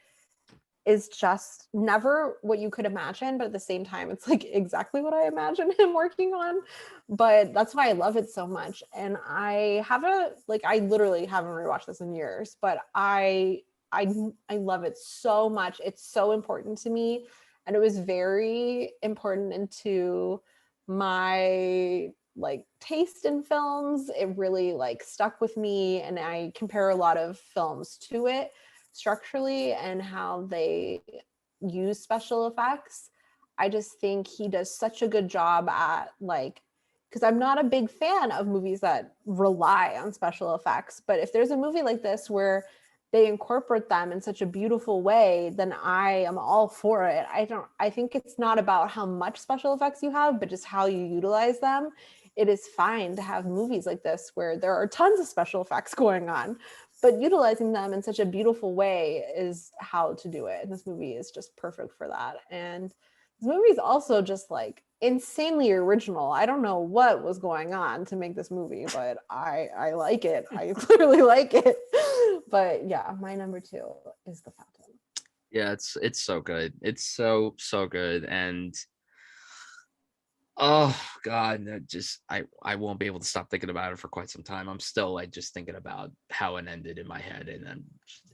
is just never what you could imagine, but at the same time it's like exactly what I imagine him working on. But that's why I love it so much. And I literally haven't rewatched this in years, but I love it so much. It's so important to me. And it was very important into my like taste in films. It really like stuck with me, and I compare a lot of films to it structurally and how they use special effects. I just think he does such a good job at like, because I'm not a big fan of movies that rely on special effects, but if there's a movie like this where they incorporate them in such a beautiful way, then I am all for it. I think it's not about how much special effects you have, but just how you utilize them. It is fine to have movies like this where there are tons of special effects going on, but utilizing them in such a beautiful way is how to do it. And this movie is just perfect for that. And this movie is also just like insanely original. I don't know what was going on to make this movie, but I like it. I clearly like it. But yeah, my number 2 is The Fountain. Yeah, it's so good. It's so good. And Oh God, I won't be able to stop thinking about it for quite some time. I'm still like just thinking about how it ended in my head, and then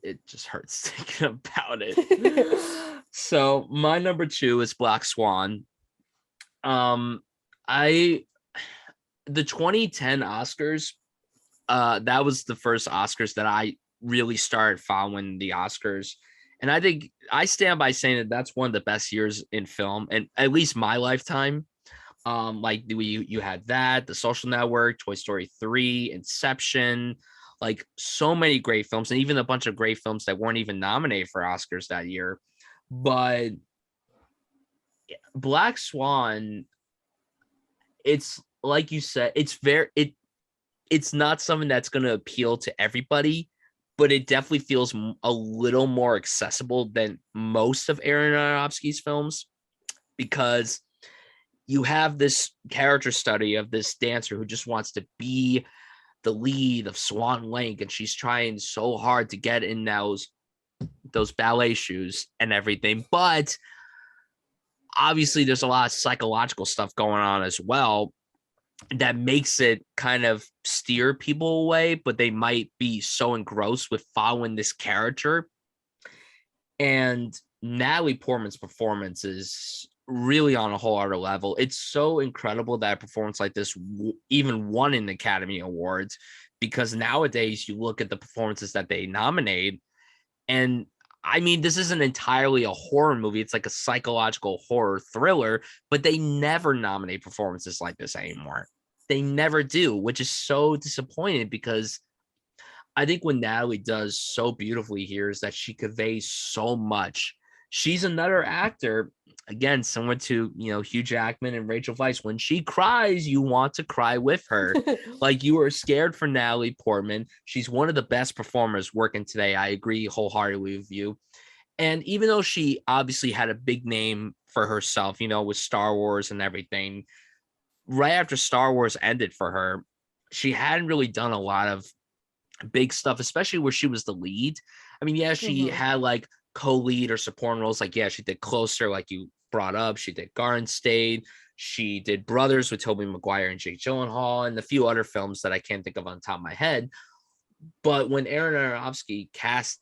it just hurts thinking about it. So my number two is Black Swan. Um, I the 2010 Oscars, that was the first Oscars that I really started following the Oscars. And I think I stand by saying that that's one of the best years in film, and at least my lifetime. Like you had that, The Social Network, Toy Story 3, Inception, like so many great films, and even a bunch of great films that weren't even nominated for Oscars that year. But Black Swan, it's like you said, it's not something that's going to appeal to everybody, but it definitely feels a little more accessible than most of Aaron Aronofsky's films, because you have this character study of this dancer who just wants to be the lead of Swan Lake, and she's trying so hard to get in those ballet shoes and everything. But obviously there's a lot of psychological stuff going on as well that makes it kind of steer people away, but they might be so engrossed with following this character. And Natalie Portman's performance is really on a whole other level. It's so incredible that a performance like this even won an Academy Awards, because nowadays you look at the performances that they nominate, and I mean, this isn't entirely a horror movie. It's like a psychological horror thriller, but they never nominate performances like this anymore. They never do, which is so disappointing, because I think what Natalie does so beautifully here is that she conveys so much. She's another actor, again, similar to, Hugh Jackman and Rachel Weisz. When she cries, you want to cry with her. Like, you are scared for Natalie Portman. She's one of the best performers working today. I agree wholeheartedly with you. And even though she obviously had a big name for herself, with Star Wars and everything, right after Star Wars ended for her, she hadn't really done a lot of big stuff, especially where she was the lead. I mean, yeah, she had like co-lead or supporting roles. Like, yeah, she did Closer, like you brought up. She did Garden State. She did Brothers with Tobey Maguire and Jake Gyllenhaal, and a few other films that I can't think of on top of my head. But when Aaron Aronofsky cast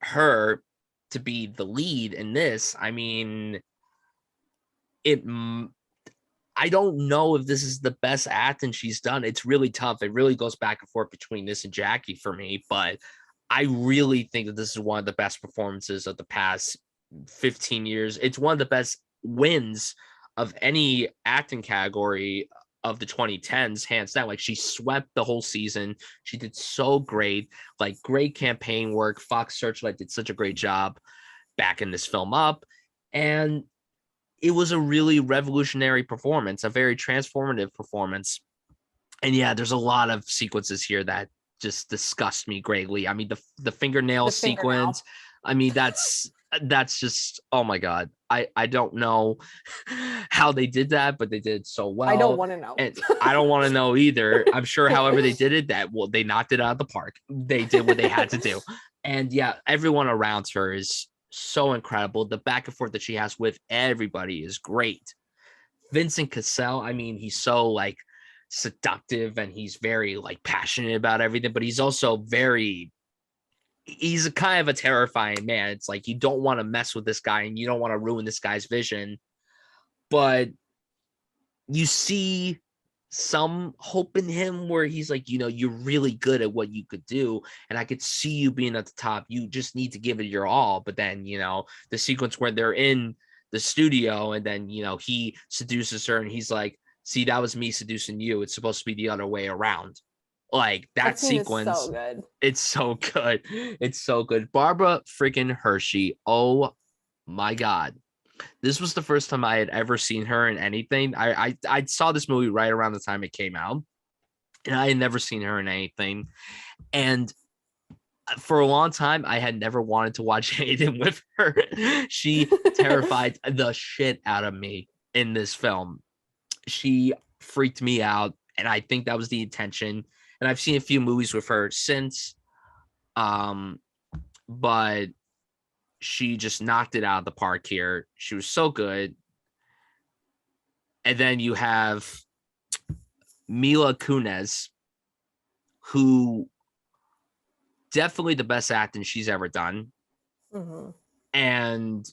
her to be the lead in this, I mean, it I don't know if this is the best acting she's done. It's really tough. It really goes back and forth between this and Jackie for me, but I really think that this is one of the best performances of the past 15 years. It's one of the best wins of any acting category of the 2010s, hands down. Like, she swept the whole season. She did so great, like great campaign work. Fox Searchlight did such a great job backing this film up. And it was a really revolutionary performance, a very transformative performance. And yeah, there's a lot of sequences here that just disgust me greatly. I mean, the fingernail sequence, I mean, that's just, oh my God. I don't know how they did that, but they did it so well. I don't want to know. And I don't want to know either. I'm sure however they did it, they knocked it out of the park. They did what they had to do. And yeah, everyone around her is so incredible. The back and forth that she has with everybody is great. Vincent Cassel, I mean, he's so like seductive, and he's very like passionate about everything, but he's also he's a kind of a terrifying man. It's like you don't want to mess with this guy and you don't want to ruin this guy's vision, but you see some hope in him where he's like, you're really good at what you could do, and I could see you being at the top. You just need to give it your all. But then, the sequence where they're in the studio, and then, he seduces her, and he's like, see, that was me seducing you. It's supposed to be the other way around. Like, that sequence is so good. It's so good. It's so good. Barbara freaking Hershey. Oh my God. This was the first time I had ever seen her in anything. I saw this movie right around the time it came out, and I had never seen her in anything. And for a long time, I had never wanted to watch anything with her. She terrified the shit out of me in this film. She freaked me out, and I think that was the intention. And I've seen a few movies with her since, but she just knocked it out of the park here. She was so good. And then you have Mila Kunis, who definitely the best acting she's ever done. Mm-hmm. And,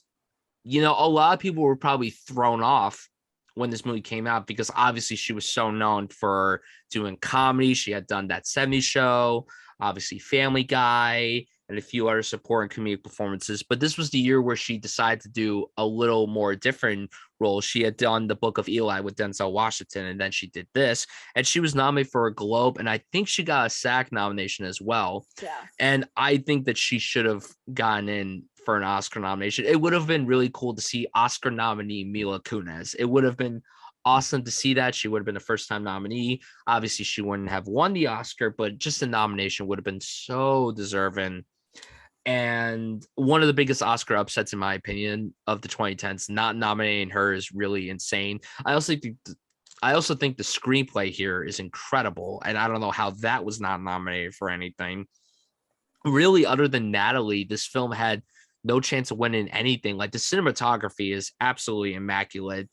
you know, a lot of people were probably thrown off when this movie came out because obviously she was so known for doing comedy. She had done That 70s Show, obviously Family Guy, and a few other supporting comedic performances. But this was the year where she decided to do a little more different role. She had done The Book of Eli with Denzel Washington, and then she did this. And she was nominated for a Globe, and I think she got a SAG nomination as well. Yeah. And I think that she should have gotten in for an Oscar nomination. It would have been really cool to see Oscar nominee Mila Kunis. It would have been awesome to see that. She would have been a first-time nominee. Obviously, she wouldn't have won the Oscar, but just the nomination would have been so deserving. And one of the biggest Oscar upsets, in my opinion, of the 2010s, not nominating her is really insane. I also think the screenplay here is incredible, and I don't know how that was not nominated for anything. Really, other than Natalie, this film had no chance of winning anything. Like, the cinematography is absolutely immaculate.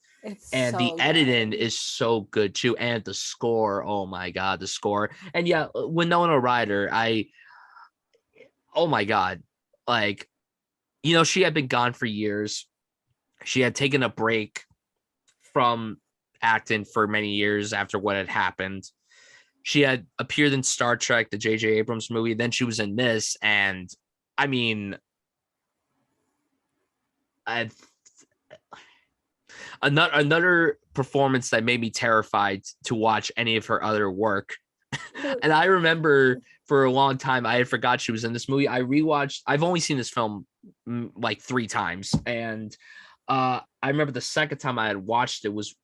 And So the editing good. is so good too. And the score, oh my God, the score. And yeah, Winona Ryder, oh my God, like, you know, she had been gone for years. She had taken a break from acting for many years after what had happened. She had appeared in Star Trek, the J.J. Abrams movie. Then she was in this. And I mean, another performance that made me terrified to watch any of her other work. And I remember for a long time, I had forgot she was in this movie. I've only seen this film like 3 times. And I remember the second time I had watched it was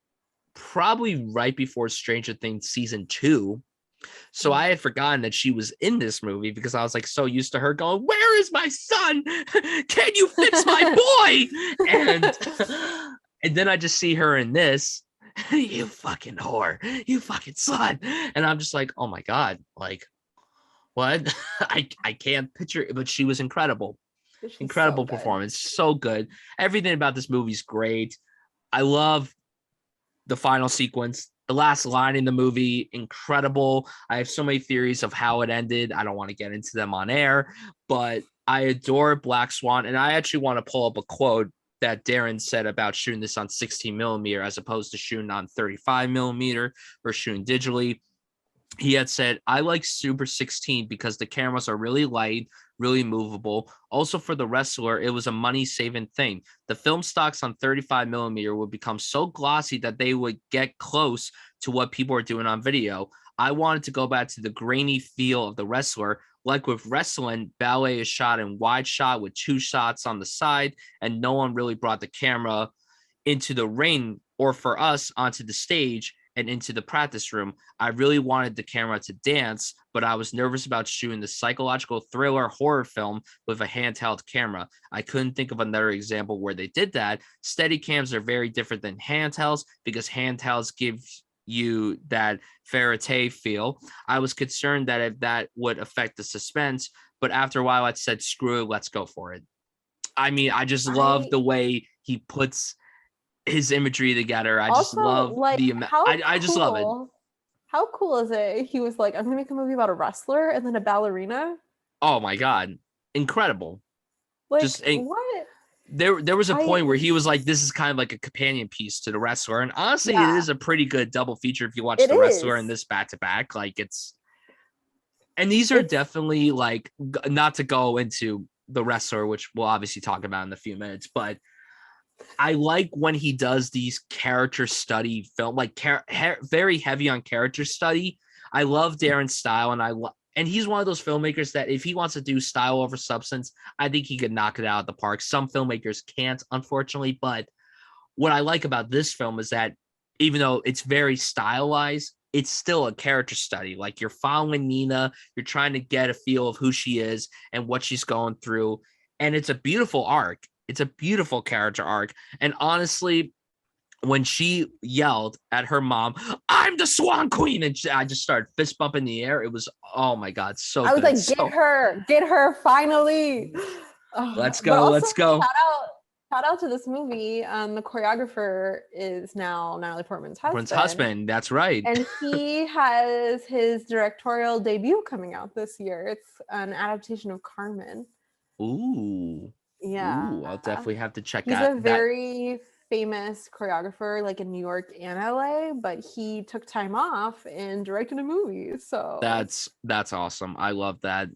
probably right before Stranger Things season 2. So I had forgotten that she was in this movie because I was like so used to her going, "Where is my son? Can you fix my boy?" And then I just see her in this. You fucking whore, you fucking slut. And I'm just like, oh my God, like, what? I can't picture it, but she was incredible. She's Incredible so good. performance, so good. Everything about this movie is great. I love the final sequence, the last line in the movie, incredible. I have so many theories of how it ended. I don't want to get into them on air, but I adore Black Swan. And I actually want to pull up a quote that Darren said about shooting this on 16 millimeter as opposed to shooting on 35 millimeter or shooting digitally. He had said, "I like Super 16 because the cameras are really light, really movable. Also, for the wrestler, it was a money-saving thing. The film stocks on 35 millimeter would become so glossy that they would get close to what people are doing on video. I wanted to go back to the grainy feel of the wrestler. Like with wrestling, ballet is shot in wide shot with 2 shots on the side, and no one really brought the camera into the ring or for us onto the stage and into the practice room. I really wanted the camera to dance, but I was nervous about shooting the psychological thriller horror film with a handheld camera. I couldn't think of another example where they did that. Steady cams are very different than handhelds because handhelds give you that verite feel. I was concerned that if that would affect the suspense, but after a while I said, screw it, let's go for it." I mean, I just love the way he puts his imagery together. I just Also, love like, I just love it. How cool is it? He was like, I'm gonna make a movie about a wrestler and then a ballerina. Oh my God. Incredible. Like, Just what? there was a point where he was like, this is kind of like a companion piece to the wrestler. And honestly, it is a pretty good double feature if you watch the wrestler and this back to back. Like, and these are definitely like, not to go into the wrestler, which we'll obviously talk about in a few minutes, but I like when he does these character study film, like very heavy on character study. I love Darren's style, and he's one of those filmmakers that if he wants to do style over substance, I think he could knock it out of the park. Some filmmakers can't, unfortunately, but what I like about this film is that even though it's very stylized, it's still a character study. Like, you're following Nina, you're trying to get a feel of who she is and what she's going through, and it's a beautiful arc. It's a beautiful character arc. And honestly, when she yelled at her mom, "I'm the Swan Queen," and I just started fist bumping in the air. It was, oh my God, so I was good. like, get her finally. Let's go. Shout shout out to this movie. The choreographer is now Natalie Portman's Prince's husband. husband. That's right. And he has his directorial debut coming out this year. It's an adaptation of Carmen. Ooh. Yeah. Ooh, I'll definitely have to check He's out a that. very famous choreographer, like in New York and LA, but he took time off and directed a movie. So That's awesome. I love that.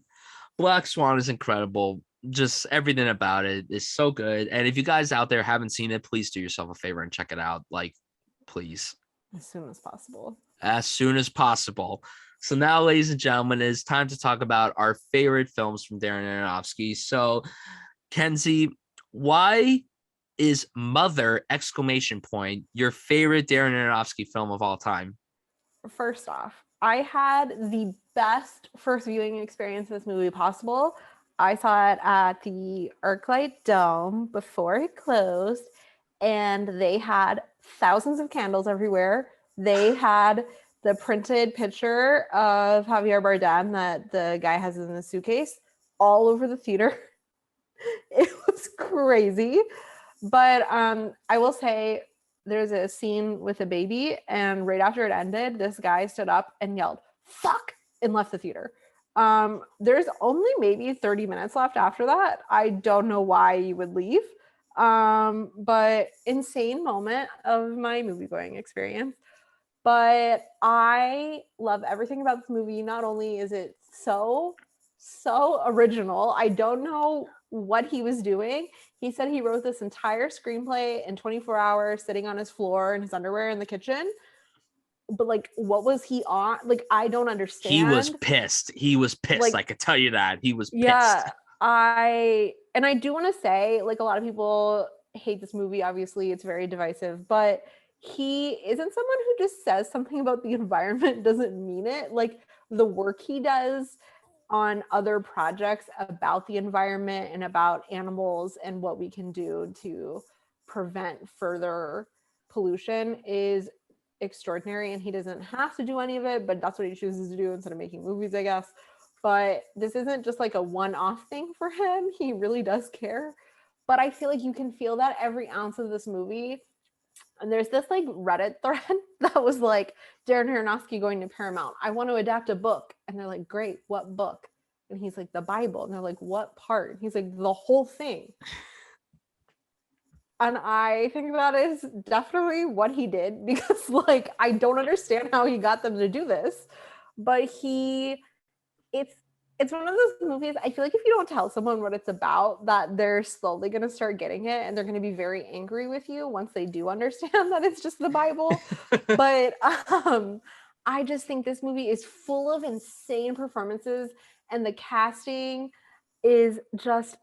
Black Swan is incredible. Just everything about it is so good. And if you guys out there haven't seen it, please do yourself a favor and check it out. Like, please. as soon as possible. As soon as possible. So now, ladies and gentlemen, it's time to talk about our favorite films from Darren Aronofsky. So, Kenzie, why is Mother ! Your favorite Darren Aronofsky film of all time? First off, I had the best first viewing experience of this movie possible. I saw it at the ArcLight Dome before it closed, and they had thousands of candles everywhere. They had the printed picture of Javier Bardem that the guy has in the suitcase all over the theater. It was crazy. But I will say there's a scene with a baby, and right after it ended, this guy stood up and yelled, "Fuck," and left the theater. There's only maybe 30 minutes left after that. I don't know why you would leave. But insane moment of my movie going experience. But I love everything about this movie. Not only is it so original, I don't know what he was doing. He said he wrote this entire screenplay in 24 hours, sitting on his floor in his underwear in the kitchen. But like, what was he on? Like, I don't understand. He was pissed. Like, I could tell you that. He was pissed. Yeah, I do want to say, like, a lot of people hate this movie. Obviously, it's very divisive, but he isn't someone who just says something about the environment doesn't mean it. Like, the work he does on other projects about the environment and about animals and what we can do to prevent further pollution is extraordinary, and he doesn't have to do any of it, but that's what he chooses to do instead of making movies, I guess. But this isn't just like a one-off thing for him. He really does care. But I feel like you can feel that every ounce of this movie. And there's this like Reddit thread that was like, Darren Aronofsky going to Paramount, I want to adapt a book. And they're like, great, what book? And he's like, the Bible. And they're like, what part? And he's like, the whole thing. And I think that is definitely what he did, because like, I don't understand how he got them to do this, but it's one of those movies, I feel like if you don't tell someone what it's about, that they're slowly going to start getting it, and they're going to be very angry with you once they do understand that it's just the Bible. But I just think this movie is full of insane performances, and the casting is just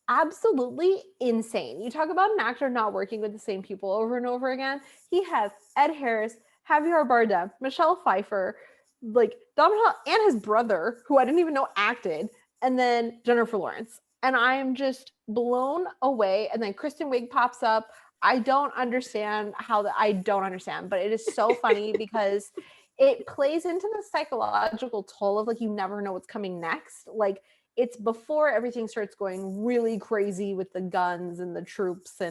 absolutely insane. You talk about an actor not working with the same people over and over again. He has Ed Harris, Javier Bardem, Michelle Pfeiffer, like Domhnall, and his brother, who I didn't even know acted, and then Jennifer Lawrence. And I'm just blown away. And then Kristen Wiig pops up. I don't understand I don't understand, but it is so funny because it plays into the psychological toll of like, you never know what's coming next. Like, it's before everything starts going really crazy with the guns and the troops,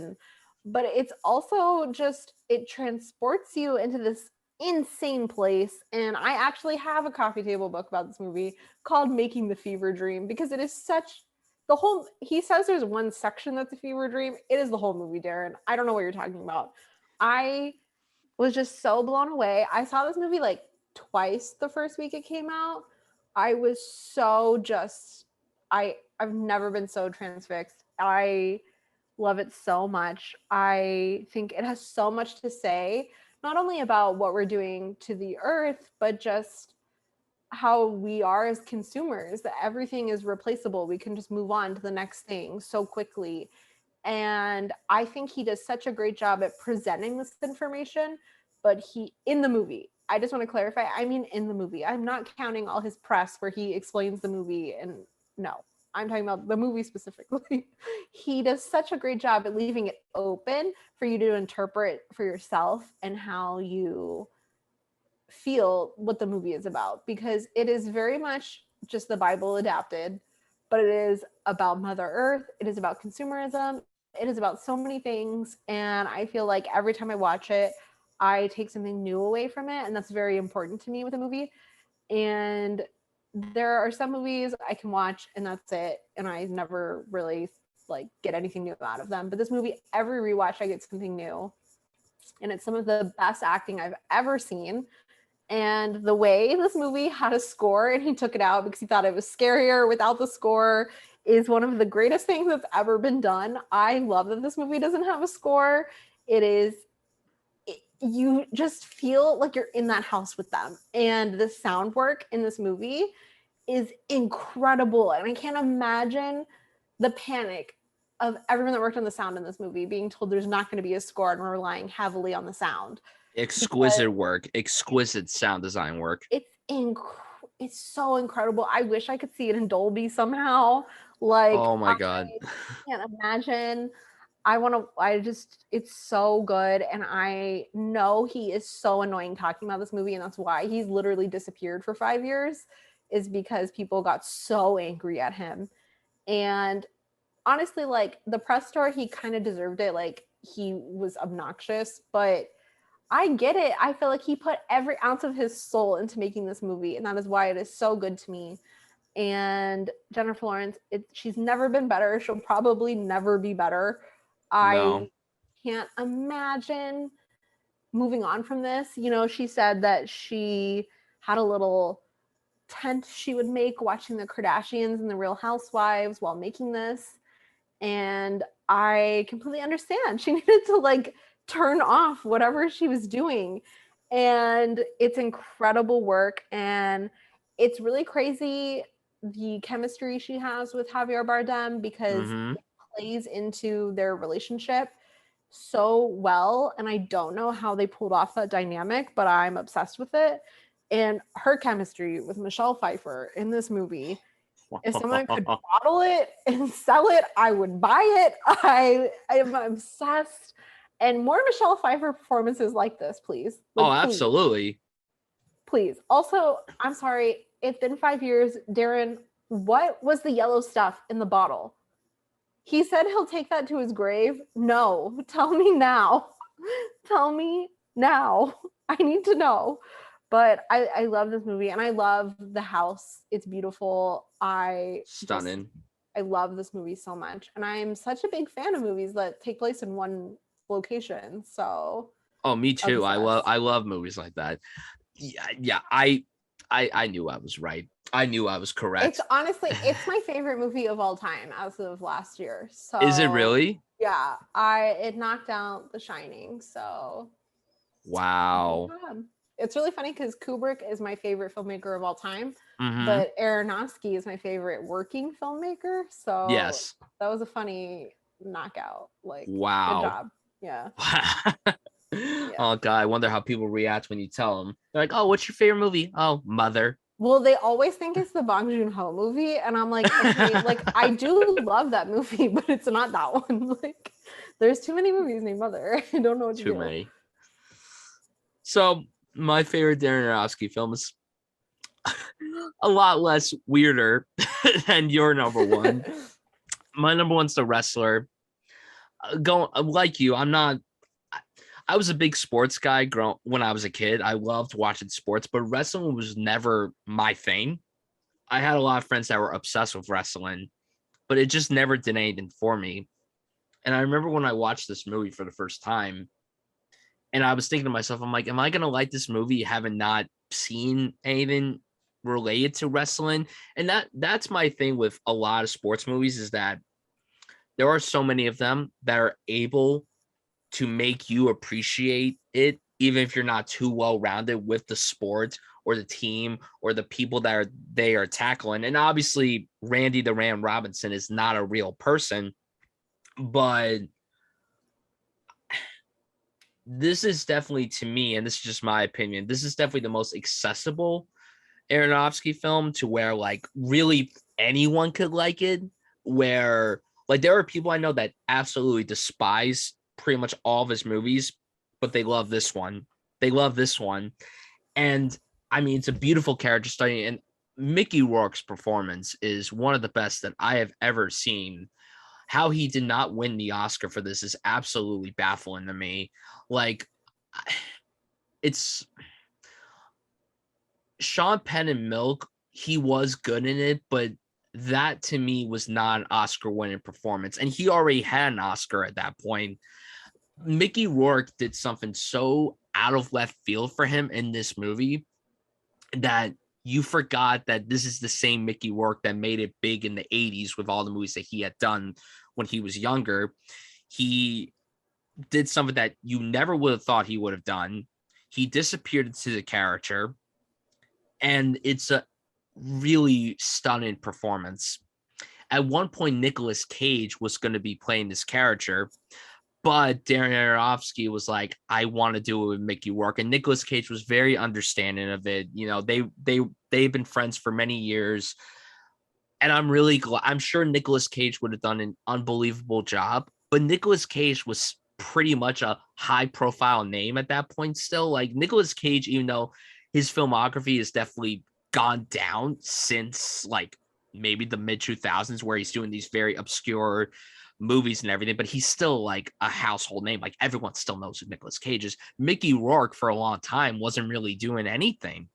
but it's also just, it transports you into this insane place. And I actually have a coffee table book about this movie called Making the Fever Dream, because it is such he says there's one section that's a fever dream. It is the whole movie, Darren. I don't know what you're talking about. I was just so blown away. I saw this movie like twice the first week it came out. I was so I've never been so transfixed. I love it so much. I think it has so much to say, not only about what we're doing to the earth, but just how we are as consumers, that everything is replaceable. We can just move on to the next thing so quickly. And I think he does such a great job at presenting this information, but in the movie, I just want to clarify, I mean, in the movie, I'm not counting all his press where he explains the movie, and no, I'm talking about the movie specifically. He does such a great job at leaving it open for you to interpret for yourself and how you feel what the movie is about, because it is very much just the Bible adapted, but it is about Mother Earth. It is about consumerism. It is about so many things, and I feel like every time I watch it, I take something new away from it, and that's very important to me with a movie. And there are some movies I can watch and that's it, and I never really like get anything new out of them. But this movie, every rewatch, I get something new, and it's some of the best acting I've ever seen. And the way this movie had a score and he took it out because he thought it was scarier without the score is one of the greatest things that's ever been done. I love that this movie doesn't have a score. You just feel like you're in that house with them. And the sound work in this movie is incredible. And I can't imagine the panic of everyone that worked on the sound in this movie being told there's not going to be a score and we're relying heavily on the sound. Exquisite work, exquisite sound design work. It's so incredible. I wish I could see it in Dolby somehow. Like, oh my God, I can't imagine. It's so good. And I know he is so annoying talking about this movie, and that's why he's literally disappeared for 5 years, is because people got so angry at him. And honestly, like the press tour, he kind of deserved it. Like, he was obnoxious, but I get it. I feel like he put every ounce of his soul into making this movie, and that is why it is so good to me. And Jennifer Lawrence, she's never been better. She'll probably never be better. I can't imagine moving on from this. You know, she said that she had a little tent she would make watching the Kardashians and the Real Housewives while making this. And I completely understand. She needed to like turn off whatever she was doing. And it's incredible work. And it's really crazy the chemistry she has with Javier Bardem, because it plays into their relationship so well. And I don't know how they pulled off that dynamic, but I'm obsessed with it. And her chemistry with Michelle Pfeiffer in this movie, if someone could bottle it and sell it, I would buy it. I am obsessed. And more Michelle Pfeiffer performances like this, please. Like, absolutely. Please. Also, I'm sorry, it's been 5 years. Darren, what was the yellow stuff in the bottle? He said he'll take that to his grave. No, tell me now. Tell me now. I need to know. But I love this movie, and I love the house. It's beautiful. Stunning. I love this movie so much. And I'm such a big fan of movies that take place in one location. So me too. obsessed. I love movies like that. Yeah. I knew I was right. I knew I was correct. It's my favorite movie of all time as of last year. So is it really? Yeah, it knocked out The Shining. So wow. It's really funny because Kubrick is my favorite filmmaker of all time, Mm-hmm. but Aronofsky is my favorite working filmmaker. So yes, that was a funny knockout. Like, wow, good job. Yeah. Oh God, I wonder how people react when you tell them. They're like, "Oh, what's your favorite movie?" "Oh, Mother." Well, they always think it's the Bong Joon-ho movie, and I'm like, okay, like I do love that movie, but it's not that one. Like, there's too many movies named Mother. I don't know what to do. Too many. So my favorite Darren Aronofsky film is a lot less weirder than your number one. My number one's The Wrestler. Like you, I was a big sports guy when I was a kid. I loved watching sports, but wrestling was never my thing. I had a lot of friends that were obsessed with wrestling, but it just never did anything for me. And I remember when I watched this movie for the first time, and I was thinking to myself, I'm like, am I going to like this movie having not seen anything related to wrestling? And that's my thing with a lot of sports movies, is that there are so many of them that are able to make you appreciate it, even if you're not too well-rounded with the sport or the team or the people that they are tackling. And obviously, Randy the Ram Robinson is not a real person, but this is definitely, to me, and this is just my opinion, this is definitely the most accessible Aronofsky film, to where like really anyone could like it. Where like there are people I know that absolutely despise pretty much all of his movies, but they love this one. They love this one. And I mean, it's a beautiful character study, and Mickey Rourke's performance is one of the best that I have ever seen. how he did not win the Oscar for this is absolutely baffling to me. Like, it's Sean Penn and Milk, he was good in it, but that to me was not an Oscar winning performance. And he already had an Oscar at that point. Mickey Rourke did something so out of left field for him in this movie that you forgot that this is the same Mickey Rourke that made it big in the 80s with all the movies that he had done when he was younger. He did something that you never would have thought he would have done. He disappeared into the character, and it's a really stunning performance. At one point, Nicolas Cage was going to be playing this character, but Darren Aronofsky was like, I want to do it with Mickey Rourke. And Nicolas Cage was very understanding of it. You know, they've been friends for many years. And I'm really glad. I'm sure Nicolas Cage would have done an unbelievable job, but Nicolas Cage was pretty much a high profile name at that point still. Like Nicolas Cage, even though his filmography has definitely gone down since like maybe the mid 2000s, where he's doing these very obscure movies and everything, but he's still like a household name. Like everyone still knows who Nicolas Cage is. Mickey Rourke for a long time wasn't really doing anything.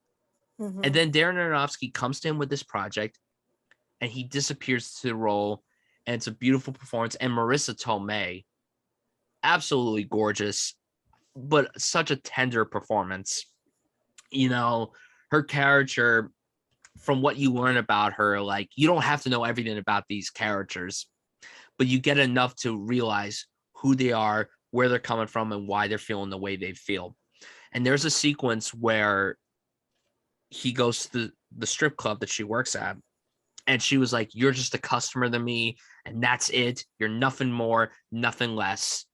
Mhm. And then Darren Aronofsky comes to him with this project and he disappears to the role, and it's a beautiful performance. And Marissa Tomei, absolutely gorgeous, but such a tender performance. You know, her character, from what you learn about her, like you don't have to know everything about these characters, but you get enough to realize who they are, where they're coming from, and why they're feeling the way they feel. And there's a sequence where he goes to the strip club that she works at, and she was like, you're just a customer to me, and that's it. You're nothing more, nothing less.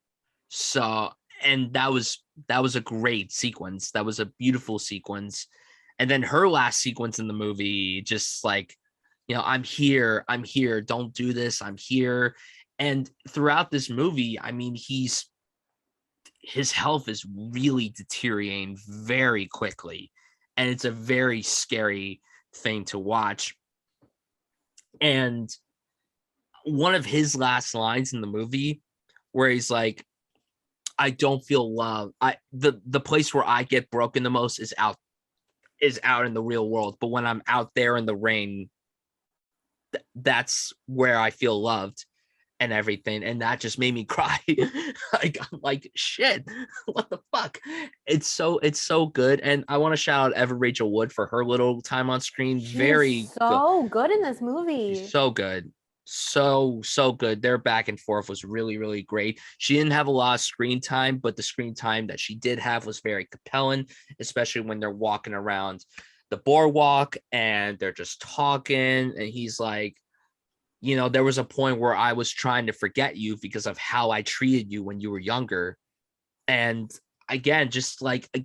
So, and that was a great sequence. That was a beautiful sequence. And then her last sequence in the movie, just like, you know, I'm here, don't do this, I'm here. And throughout this movie, I mean, his health is really deteriorating very quickly, and it's a very scary thing to watch. And one of his last lines in the movie, where he's like, I don't feel love. The place where I get broken the most is out in the real world, but when I'm out there in the rain, that's where I feel loved and everything. And that just made me cry. Like, I'm like, shit, what the fuck? It's so good. And I want to shout out Evan Rachel Wood for her little time on screen. Very so good in this movie. She's so good. So good. Their back and forth was really, really great. She didn't have a lot of screen time, but the screen time that she did have was very compelling, especially when they're walking around the boardwalk and they're just talking. And he's like, you know, there was a point where I was trying to forget you because of how I treated you when you were younger. And again, Darren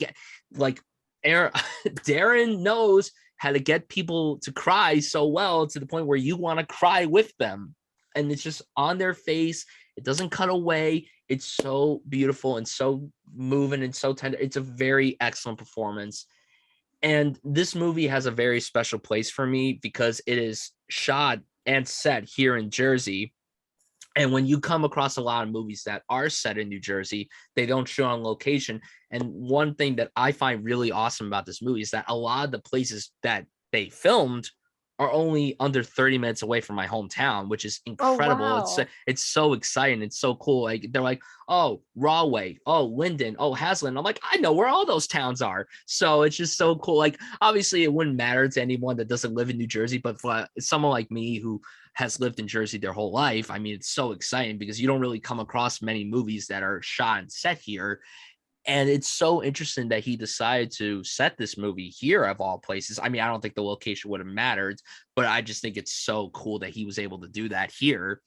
knows how to get people to cry so well to the point where you want to cry with them. And it's just on their face. It doesn't cut away. It's so beautiful and so moving and so tender. It's a very excellent performance. And this movie has a very special place for me because it is shot and set here in Jersey. And when you come across a lot of movies that are set in New Jersey, they don't show on location. And one thing that I find really awesome about this movie is that a lot of the places that they filmed are only under 30 minutes away from my hometown, which is incredible. Oh, wow. It's so exciting. It's so cool. Like they're like, oh, Rahway, oh, Linden, oh, Haslin. I'm like, I know where all those towns are. So it's just so cool. Like obviously it wouldn't matter to anyone that doesn't live in New Jersey, but for someone like me who has lived in Jersey their whole life, I mean, it's so exciting because you don't really come across many movies that are shot and set here. And it's so interesting that he decided to set this movie here of all places. I mean, I don't think the location would have mattered, but I just think it's so cool that he was able to do that here.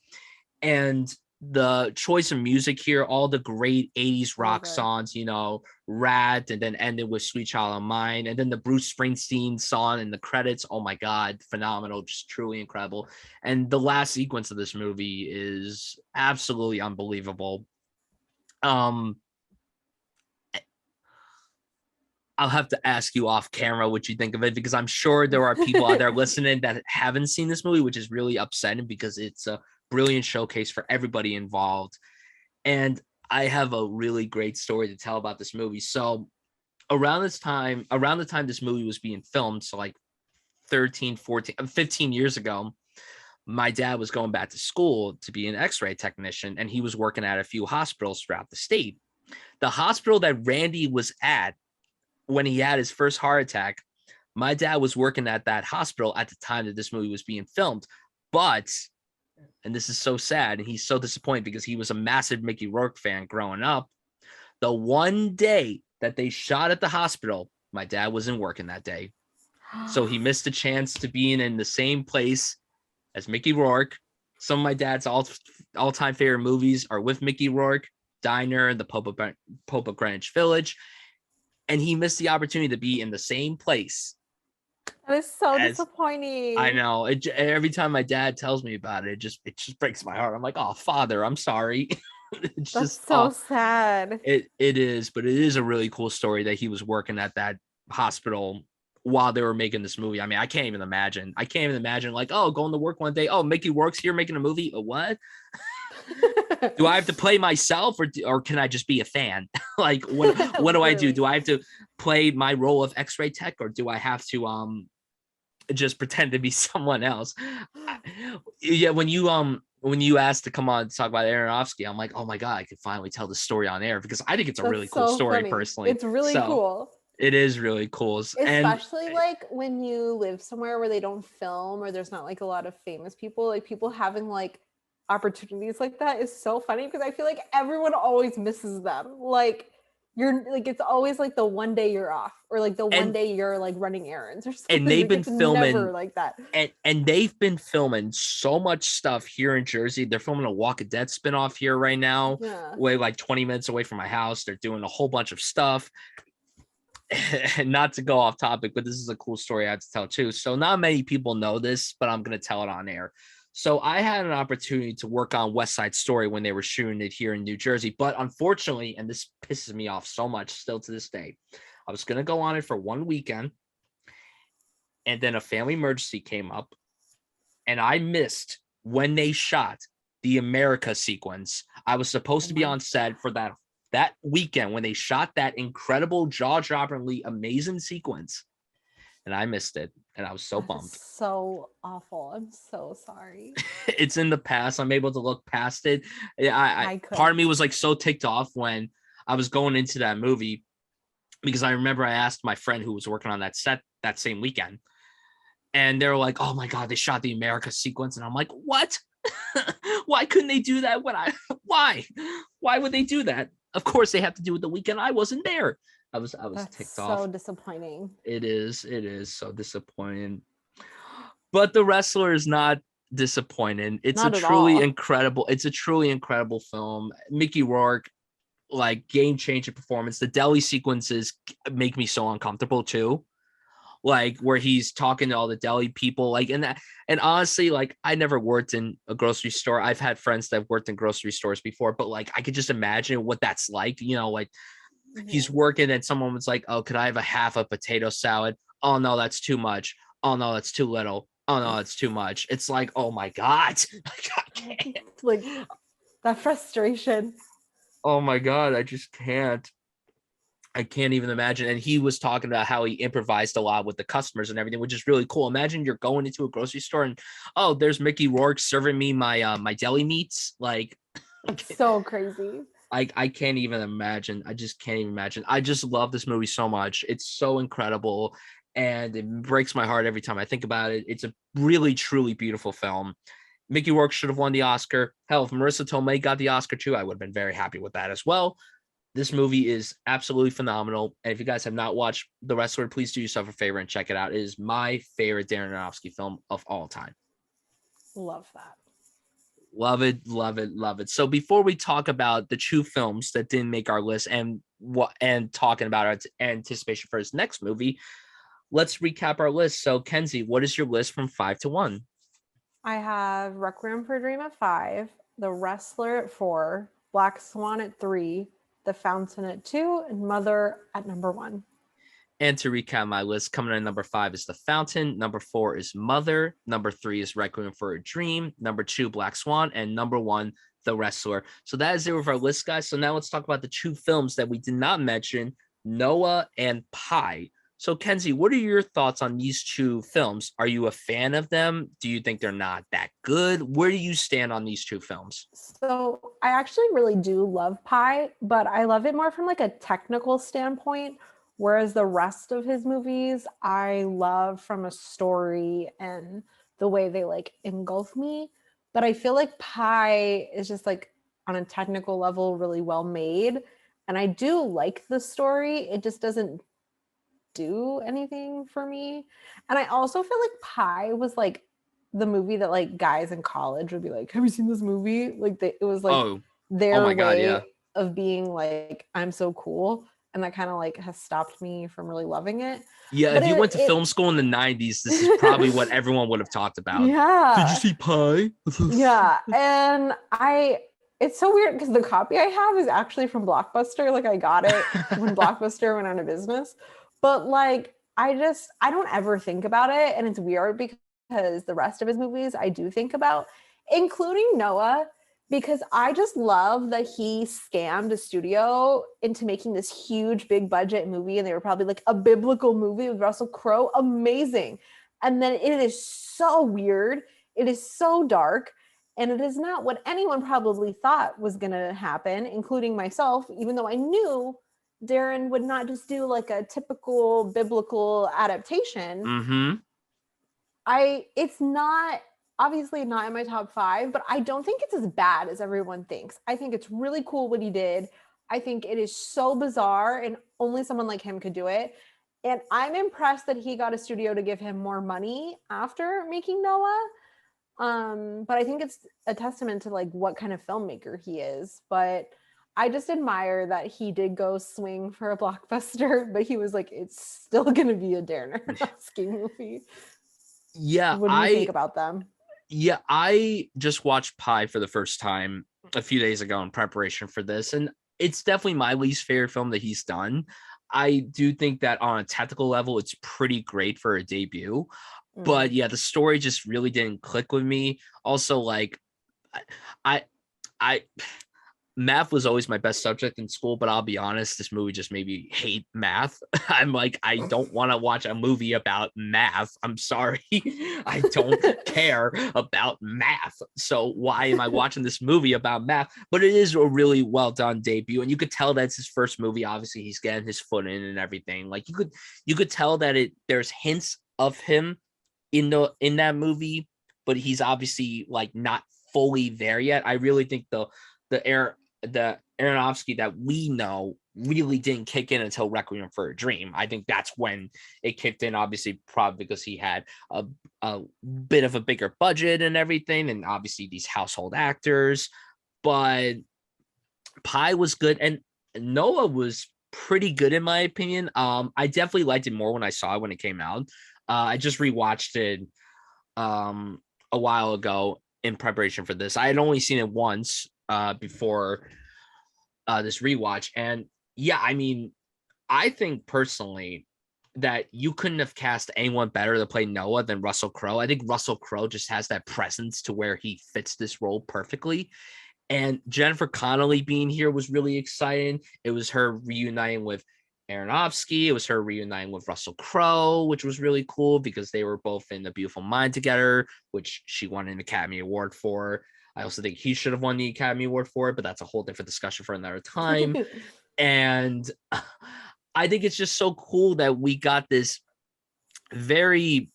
And the choice of music here, all the great 80s rock songs, you know, Rat, and then ended with Sweet Child of Mine, and then the Bruce Springsteen song in the credits. Oh my God, phenomenal, just truly incredible. And the last sequence of this movie is absolutely unbelievable. I'll have to ask you off camera what you think of it, because I'm sure there are people out there listening that haven't seen this movie, which is really upsetting because it's a brilliant showcase for everybody involved. And I have a really great story to tell about this movie. So around the time this movie was being filmed, so like 13, 14, 15 years ago, my dad was going back to school to be an x-ray technician, and he was working at a few hospitals throughout the state. The hospital that Randy was at when he had his first heart attack, my dad was working at that hospital at the time that this movie was being filmed. But, and this is so sad, and he's so disappointed because he was a massive Mickey Rourke fan growing up. The one day that they shot at the hospital, my dad wasn't working that day. So he missed a chance to being in the same place as Mickey Rourke. Some of my dad's all-time favorite movies are with Mickey Rourke, Diner, The Pope of Greenwich Village. And he missed the opportunity to be in the same place. That is so disappointing. I know. Every time my dad tells me about it, it just breaks my heart. I'm like, oh, Father, I'm sorry. That's so sad. It is, but it is a really cool story that he was working at that hospital while they were making this movie. I mean, I can't even imagine. Like, oh, going to work one day. Oh, Mickey Rourke's here making a movie. What? Do I have to play myself, or can I just be a fan? Like, what do I do? Do I have to play my role of X-ray tech, or do I have to just pretend to be someone else? Yeah, when you asked to come on to talk about Aronofsky, I'm like, oh my God, I could finally tell the story on air, because I think it's a really cool story, funny. Personally. It's really cool. It is really cool. Especially like when you live somewhere where they don't film, or there's not like a lot of famous people, like people having like opportunities like that is so funny, because I feel like everyone always misses them. Like you're like, it's always like the one day you're off, or like the one day you're like running errands or something. And they've been filming never like that. And they've been filming so much stuff here in Jersey. They're filming a Walk of Dead spinoff here right now. Yeah. Way like 20 minutes away from my house. They're doing a whole bunch of stuff. And not to go off topic, but this is a cool story I have to tell too. So not many people know this, but I'm going to tell it on air. So I had an opportunity to work on West Side Story when they were shooting it here in New Jersey. But unfortunately, and this pisses me off so much still to this day, I was going to go on it for one weekend, and then a family emergency came up, and I missed when they shot the America sequence. I was supposed to be on set for that weekend when they shot that incredible, jaw-droppingly amazing sequence, and I missed it, and I was so bummed. So awful. I'm so sorry. It's in the past. I'm able to look past it. I part of me was like so ticked off when I was going into that movie, because I remember I asked my friend who was working on that set that same weekend, and they were like, oh my God, they shot the America sequence. And I'm like, what? Why couldn't they do that why would they do that? Of course they have to do it the weekend I wasn't there. I was ticked off. So disappointing. It is so disappointing. But The Wrestler is not disappointing. It's a truly incredible film. Mickey Rourke, like, game-changing performance. The deli sequences make me so uncomfortable too. Like, where he's talking to all the deli people, like, and honestly, like, I never worked in a grocery store. I've had friends that have worked in grocery stores before, but like, I could just imagine what that's like, like he's working and someone was like, oh, could I have a half a potato salad? Oh no, that's too much. Oh no, that's too little. Oh no, it's too much. It's like, oh my God. I can't. Like, that frustration. Oh my God, I just can't. I can't even imagine. And he was talking about how he improvised a lot with the customers and everything, which is really cool. Imagine you're going into a grocery store and, oh, there's Mickey Rourke serving me my deli meats. Like, it's so crazy. I can't even imagine. I just can't even imagine. I just love this movie so much. It's so incredible, and it breaks my heart every time I think about it. It's a really, truly beautiful film. Mickey Rourke should have won the Oscar. Hell, if Marissa Tomei got the Oscar too, I would have been very happy with that as well. This movie is absolutely phenomenal. And if you guys have not watched The Wrestler, please do yourself a favor and check it out. It is my favorite Darren Aronofsky film of all time. Love that. Love it, love it, love it. So before we talk about the two films that didn't make our list and talking about our anticipation for his next movie, let's recap our list. So Kenzie, what is your list from 5 to 1? I have Requiem for a Dream at 5, The Wrestler at 4, Black Swan at 3, The Fountain at 2, and Mother at number 1. And to recap my list, coming in at number 5 is The Fountain. Number 4 is Mother. Number 3 is Requiem for a Dream. Number 2, Black Swan. And number 1, The Wrestler. So that is it with our list, guys. So now let's talk about the 2 films that we did not mention, Noah and Pi. So, Kenzie, what are your thoughts on these 2 films? Are you a fan of them? Do you think they're not that good? Where do you stand on these 2 films? So I actually really do love Pi, but I love it more from like a technical standpoint. Whereas the rest of his movies, I love from a story and the way they like engulf me. But I feel like Pi is just like on a technical level really well made. And I do like the story. It just doesn't do anything for me. And I also feel like Pi was like the movie that like guys in college would be like, have you seen this movie? Like it was like Oh their my God, way yeah. of being like, I'm so cool. And that kind of like has stopped me from really loving it. Yeah, But if you went to film school in the 90s, this is probably what everyone would have talked about. Did you yeah. see Pi? Yeah. And it's so weird because the copy I have is actually from Blockbuster. Like I got it when Blockbuster went out of business. But like I don't ever think about it. And it's weird because the rest of his movies I do think about, including Noah, because I just love that he scammed a studio into making this huge big budget movie, and they were probably like a biblical movie with Russell Crowe. Amazing. And then it is so weird. It is so dark. And it is not what anyone probably thought was going to happen, including myself, even though I knew Darren would not just do like a typical biblical adaptation. Mm-hmm. It's not obviously not in my top 5, but I don't think it's as bad as everyone thinks. I think it's really cool what he did. I think it is so bizarre and only someone like him could do it. And I'm impressed that he got a studio to give him more money after making Noah. But I think it's a testament to like what kind of filmmaker he is. But I just admire that he did go swing for a blockbuster, but he was like, it's still gonna be a Darren Aronofsky movie. Yeah, What do you think about them? Yeah, I just watched Pi for the first time a few days ago in preparation for this, and it's definitely my least favorite film that he's done. I do think that on a technical level, it's pretty great for a debut. But yeah, the story just really didn't click with me. Also, like I I math was always my best subject in school, but I'll be honest, this movie just made me hate math. I'm like, I don't want to watch a movie about math. I'm sorry. I don't care about math. So why am I watching this movie about math? But it is a really well done debut. And you could tell that's his first movie. Obviously, he's getting his foot in and everything. Like you could tell that there's hints of him in that movie, but he's obviously like not fully there yet. I really think the Aronofsky that we know really didn't kick in until Requiem for a Dream. I think that's when it kicked in, obviously, probably because he had a bit of a bigger budget and everything, and obviously these household actors. But Pi was good, and Noah was pretty good in my opinion. I definitely liked it more when I saw it when it came out. I just rewatched it a while ago in preparation for this. I had only seen it once before this rewatch, and yeah, I mean, I think personally that you couldn't have cast anyone better to play Noah than Russell Crowe. I think Russell Crowe just has that presence to where he fits this role perfectly. And Jennifer Connelly being here was really exciting. It was her reuniting with Aronofsky. It was her reuniting with Russell Crowe, which was really cool because they were both in The Beautiful Mind together, which she won an Academy Award for. I also think he should have won the Academy Award for it, but that's a whole different discussion for another time. And I think it's just so cool that we got this very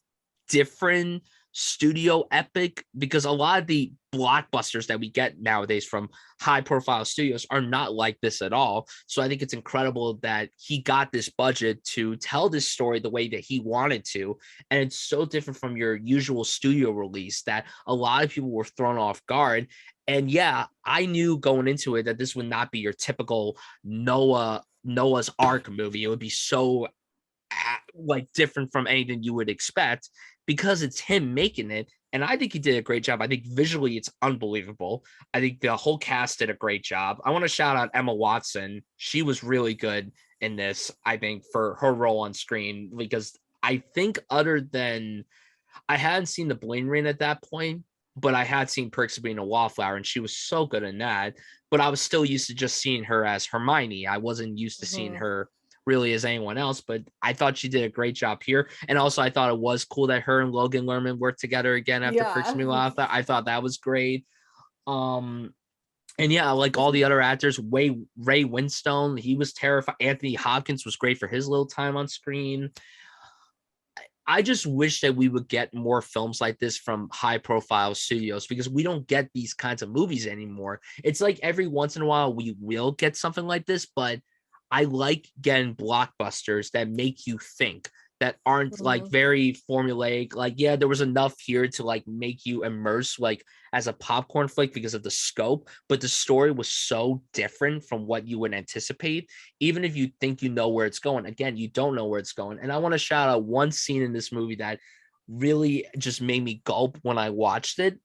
different studio epic, because a lot of the blockbusters that we get nowadays from high profile studios are not like this at all. So I think it's incredible that he got this budget to tell this story the way that he wanted to. And it's so different from your usual studio release that a lot of people were thrown off guard. And yeah, I knew going into it that this would not be your typical Noah's Ark movie. It would be so like different from anything you would expect because it's him making it. And I think he did a great job. I think visually it's unbelievable. I think the whole cast did a great job. I want to shout out Emma Watson. She was really good in this, I think, for her role on screen, because I think other than I hadn't seen the Bling Ring at that point, but I had seen Perks of Being a Wallflower, and she was so good in that. But I was still used to just seeing her as Hermione. I wasn't used to seeing her really as anyone else, but I thought she did a great job here. And also, I thought it was cool that her and Logan Lerman worked together again after Perks of Being a Wallflower. I thought that was great. And yeah, like all the other actors, Ray Winstone, he was terrified. Anthony Hopkins was great for his little time on screen. I just wish that we would get more films like this from high profile studios, because we don't get these kinds of movies anymore. It's like every once in a while we will get something like this, but I like getting blockbusters that make you think, that aren't like very formulaic. Like, yeah, there was enough here to like make you immerse like as a popcorn flick because of the scope, but the story was so different from what you would anticipate. Even if you think you know where it's going, again, you don't know where it's going. And I want to shout out one scene in this movie that really just made me gulp when I watched it.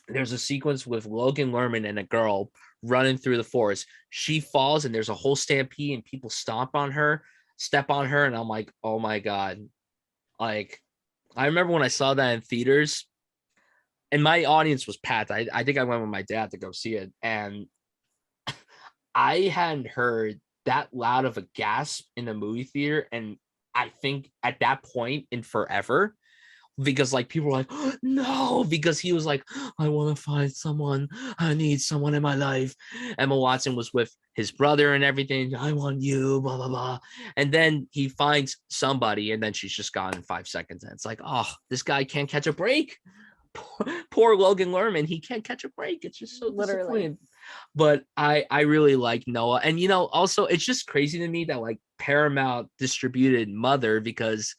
There's a sequence with Logan Lerman and a girl running through the forest. She falls and there's a whole stampede and people step on her, and I'm like, oh my God. Like, I remember when I saw that in theaters, and my audience was packed. I think I went with my dad to go see it, and I hadn't heard that loud of a gasp in a movie theater, and I think at that point in forever, because like people were like, oh, no, because he was like, I want to find someone, I need someone in my life. Emma Watson was with his brother and everything. I want you, blah blah blah. And then he finds somebody, and then she's just gone in 5 seconds, and it's like, oh, this guy can't catch a break. Poor Logan Lerman, he can't catch a break. It's just so disappointing. But I really like Noah. And you know, also it's just crazy to me that like Paramount distributed Mother, because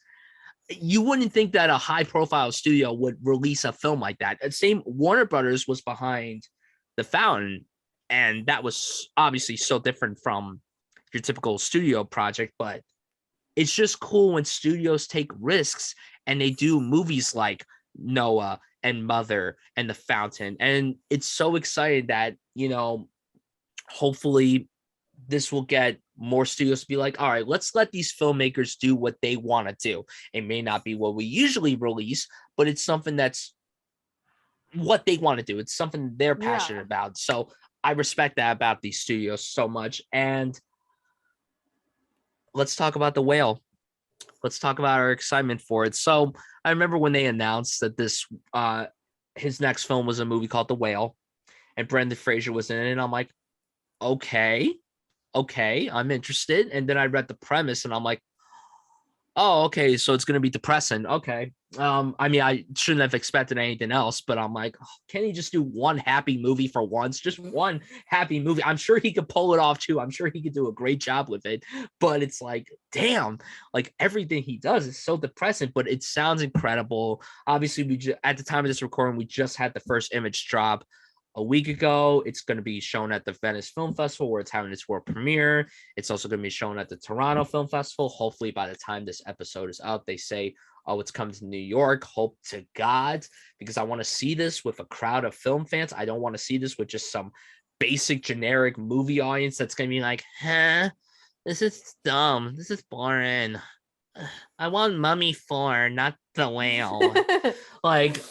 you wouldn't think that a high profile studio would release a film like that. Same, Warner Brothers was behind The Fountain, and that was obviously so different from your typical studio project, but it's just cool when studios take risks and they do movies like Noah and Mother and The Fountain. And it's so exciting that, you know, hopefully this will get more studios to be like, all right, let's let these filmmakers do what they want to do. It may not be what we usually release, but it's something that's what they want to do. It's something they're passionate about. So I respect that about these studios so much. And let's talk about The Whale. Let's talk about our excitement for it. So I remember when they announced that this his next film was a movie called The Whale, and Brendan Fraser was in it, and I'm like, okay, I'm interested. And then I read the premise, and I'm like, oh, okay, so it's gonna be depressing. Okay. I mean, I shouldn't have expected anything else, but I'm like, oh, can he just do one happy movie for once? Just one happy movie. I'm sure he could pull it off too. I'm sure he could do a great job with it. But it's like, damn, like everything he does is so depressing, but it sounds incredible. Obviously, at the time of this recording, we just had the first image drop a week ago. It's going to be shown at the Venice Film Festival, where it's having its world premiere. It's also going to be shown at the Toronto Film Festival. Hopefully, by the time this episode is out, they say, oh, it's coming to New York. Hope to God, because I want to see this with a crowd of film fans. I don't want to see this with just some basic generic movie audience that's going to be like, huh, this is dumb. This is boring. I want Mummy 4, not The Whale. like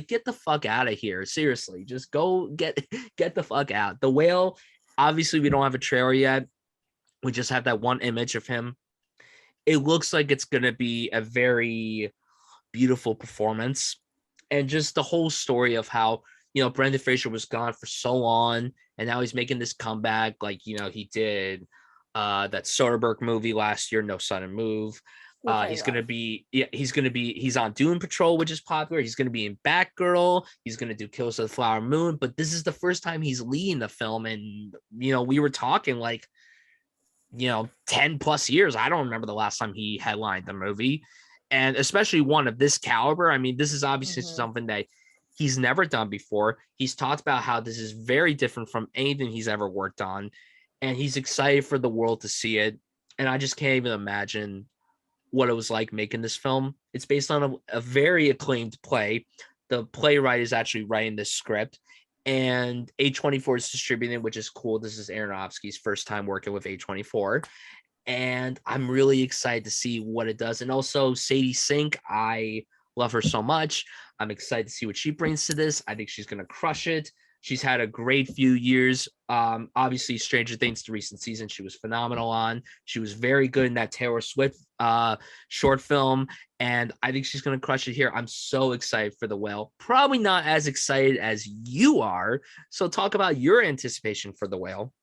get the fuck out of here. Seriously, just go get the fuck out. The Whale, obviously we don't have a trailer yet. We just have that one image of him. It looks like it's going to be a very beautiful performance, and just the whole story of how, you know, Brendan Fraser was gone for so long, and now he's making this comeback. Like, you know, he did that Soderbergh movie last year, No Sudden Move. He's on Dune Patrol, which is popular. He's gonna be in Batgirl. He's gonna do Killers of the Flower Moon. But this is the first time he's leading the film, and you know, we were talking like, you know, 10 plus years. I don't remember the last time he headlined the movie, and especially one of this caliber. I mean, this is obviously something that he's never done before. He's talked about how this is very different from anything he's ever worked on, and he's excited for the world to see it. And I just can't even imagine what it was like making this film. It's based on a very acclaimed play. The playwright is actually writing this script, and A24 is distributing it, which is cool. This is Aronofsky's first time working with A24. and I'm really excited to see what it does. And also Sadie Sink, I love her so much. I'm excited to see what she brings to this. I think she's going to crush it. She's had a great few years. Obviously, Stranger Things, the recent season, she was phenomenal on. She was very good in that Taylor Swift short film, and I think she's going to crush it here. I'm so excited for The Whale. Probably not as excited as you are. So talk about your anticipation for The Whale.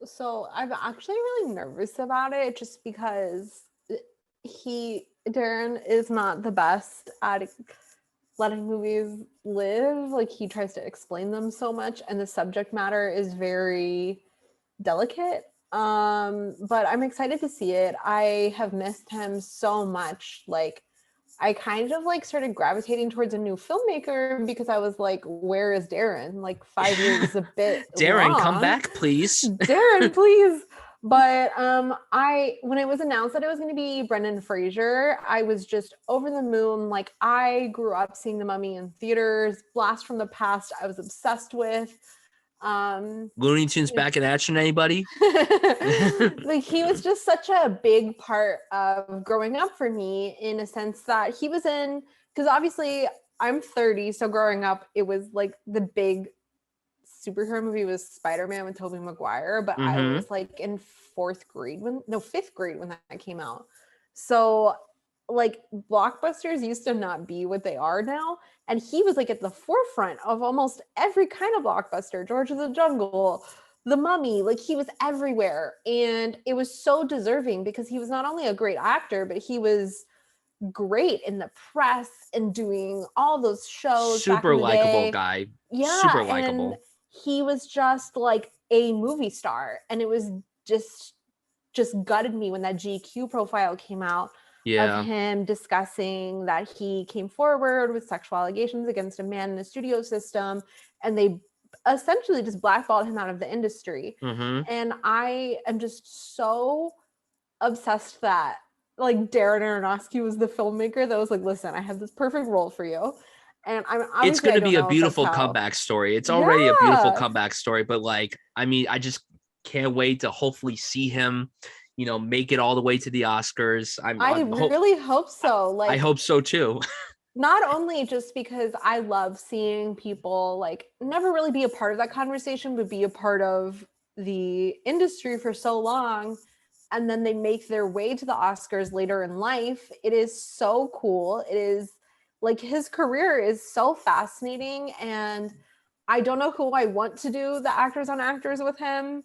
So I'm actually really nervous about it just because Darren is not the best at letting movies live. Like, he tries to explain them so much, and the subject matter is very delicate. But I'm excited to see it. I have missed him so much. Like, I kind of like started gravitating towards a new filmmaker because I was like, where is Darren? Like, 5 years is a bit Darren, long. come back, please. Darren, please. But when it was announced that it was going to be Brendan Fraser, I was just over the moon. Like, I grew up seeing The Mummy in theaters. Blast from the Past, I was obsessed with. Looney Tunes back in action, anybody? Like, he was just such a big part of growing up for me, in a sense that he was in, because obviously I'm 30, so growing up, it was like the big superhero movie was Spider-Man with Tobey Maguire, but I was like in fifth grade when that came out. So like, blockbusters used to not be what they are now, and he was like at the forefront of almost every kind of blockbuster. George of the Jungle, The Mummy, like, he was everywhere, and it was so deserving because he was not only a great actor, but he was great in the press and doing all those shows. Super likable guy. Yeah, super likable. And he was just like a movie star, and it was just gutted me when that GQ profile came out of him discussing that he came forward with sexual allegations against a man in the studio system, and they essentially just blackballed him out of the industry. And I am just so obsessed that like Darren Aronofsky was the filmmaker that was like, listen, I have this perfect role for you. And it's going to be a beautiful comeback story. It's already a beautiful comeback story, but like, I mean, I just can't wait to hopefully see him, make it all the way to the Oscars. I really hope so. Like, I hope so too. Not only just because I love seeing people like never really be a part of that conversation, but be a part of the industry for so long, and then they make their way to the Oscars later in life. It is so cool. It is like, his career is so fascinating, and I don't know who I want to do the actors on actors with him,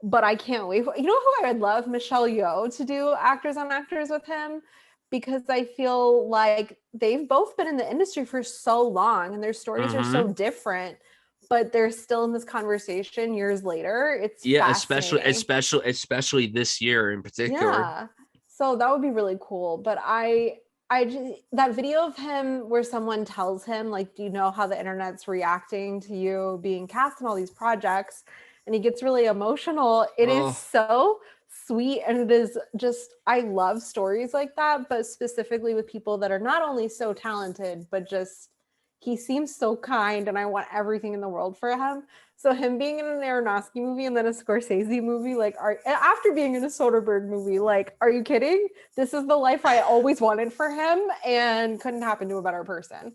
but I can't wait. You know who I would love? Michelle Yeoh to do actors on actors with him, because I feel like they've both been in the industry for so long, and their stories are so different, but they're still in this conversation years later. It's especially this year in particular. Yeah. So that would be really cool. But I just, that video of him where someone tells him, like, do you know how the internet's reacting to you being cast in all these projects? And he gets really emotional. It is so sweet. And it is just, I love stories like that, but specifically with people that are not only so talented, but just, he seems so kind, and I want everything in the world for him. So him being in an Aronofsky movie and then a Scorsese movie, like, after being in a Soderbergh movie, like, are you kidding? This is the life I always wanted for him, and couldn't happen to a better person.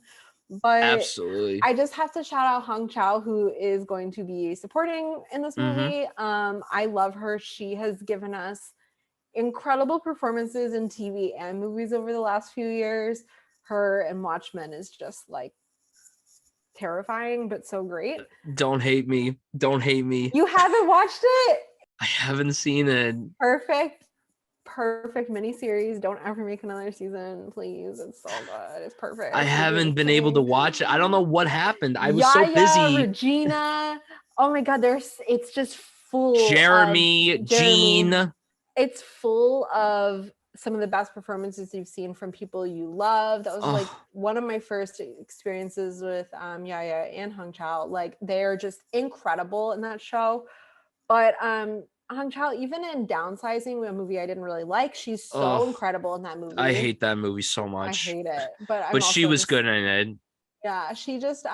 But absolutely, I just have to shout out Hong Chow, who is going to be supporting in this movie. I love her. She has given us incredible performances in TV and movies over the last few years. Her and Watchmen is just like terrifying, but so great. Don't hate me. You haven't watched it? I haven't seen it. Perfect miniseries. Don't ever make another season, please. It's so good. It's perfect. I haven't been able to watch it. I don't know what happened. I was so busy. Regina. Oh my God, it's just full. Jeremy. Jean. It's full of some of the best performances you've seen from people you love. That was like one of my first experiences with Yaya and Hong Chow. Like, they're just incredible in that show. But Hong Chow, even in Downsizing, a movie I didn't really like, she's so incredible in that movie. I hate that movie so much. I hate it. But she was good in it. Yeah, she just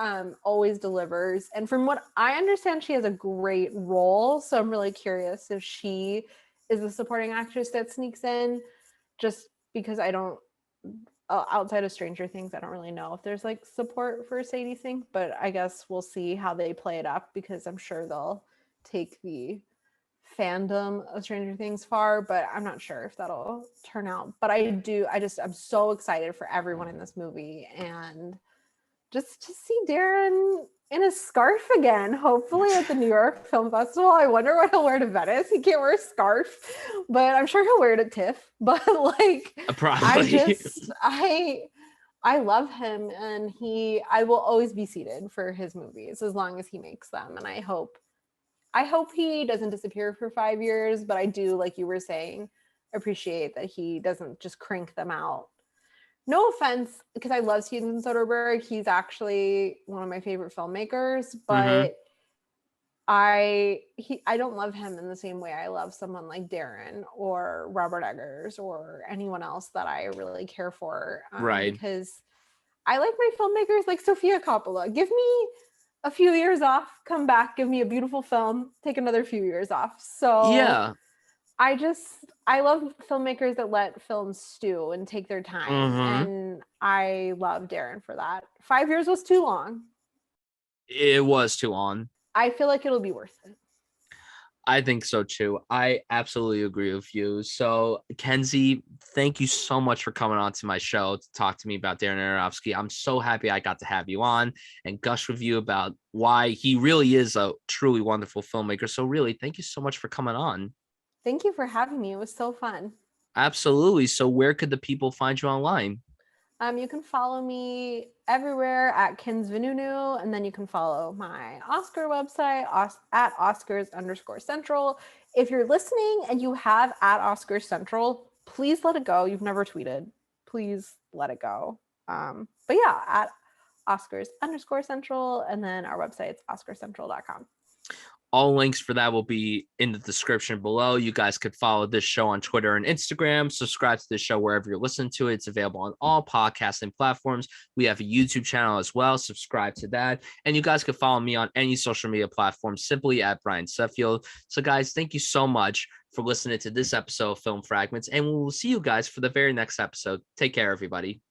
always delivers. And from what I understand, she has a great role. So I'm really curious if she is the supporting actress that sneaks in, just because I don't, outside of Stranger Things, I don't really know if there's like support for Sadie Sink, but I guess we'll see how they play it up, because I'm sure they'll take the fandom of Stranger Things far, but I'm not sure if that'll turn out. But I'm so excited for everyone in this movie, and just to see Darren in a scarf again, hopefully at the New York Film Festival. I wonder what he'll wear to Venice. He can't wear a scarf, but I'm sure he'll wear it at TIFF. But like, Probably. I love him, and I will always be seated for his movies as long as he makes them. And I hope he doesn't disappear for 5 years, but I do, like you were saying, appreciate that he doesn't just crank them out. No offense, because I love Steven Soderbergh. He's actually one of my favorite filmmakers, but I don't love him in the same way I love someone like Darren or Robert Eggers or anyone else that I really care for. Right. Because I like my filmmakers like Sofia Coppola. Give me a few years off, come back, give me a beautiful film, take another few years off. So yeah. I love filmmakers that let films stew and take their time. And I love Darren for that. 5 years was too long. It was too long. I feel like it'll be worth it. I think so too. I absolutely agree with you. So, Kenzie, thank you so much for coming on to my show to talk to me about Darren Aronofsky. I'm so happy I got to have you on and gush with you about why he really is a truly wonderful filmmaker. So, really, thank you so much for coming on. Thank you for having me. It was so fun. Absolutely. So, where could the people find you online? You can follow me everywhere at KENZIE VANUNU, and then you can follow my Oscar website at Oscars_Central. If you're listening and you have at Oscars Central, please let it go. You've never tweeted. Please let it go. But yeah, at Oscars_Central, and then our website is OscarsCentral.com. All links for that will be in the description below. You guys could follow this show on Twitter and Instagram. Subscribe to this show wherever you're listening to it. It's available on all podcasting platforms. We have a YouTube channel as well. Subscribe to that. And you guys can follow me on any social media platform simply at Bryan Suffield. So, guys, thank you so much for listening to this episode of Film Fragments. And we will see you guys for the very next episode. Take care, everybody.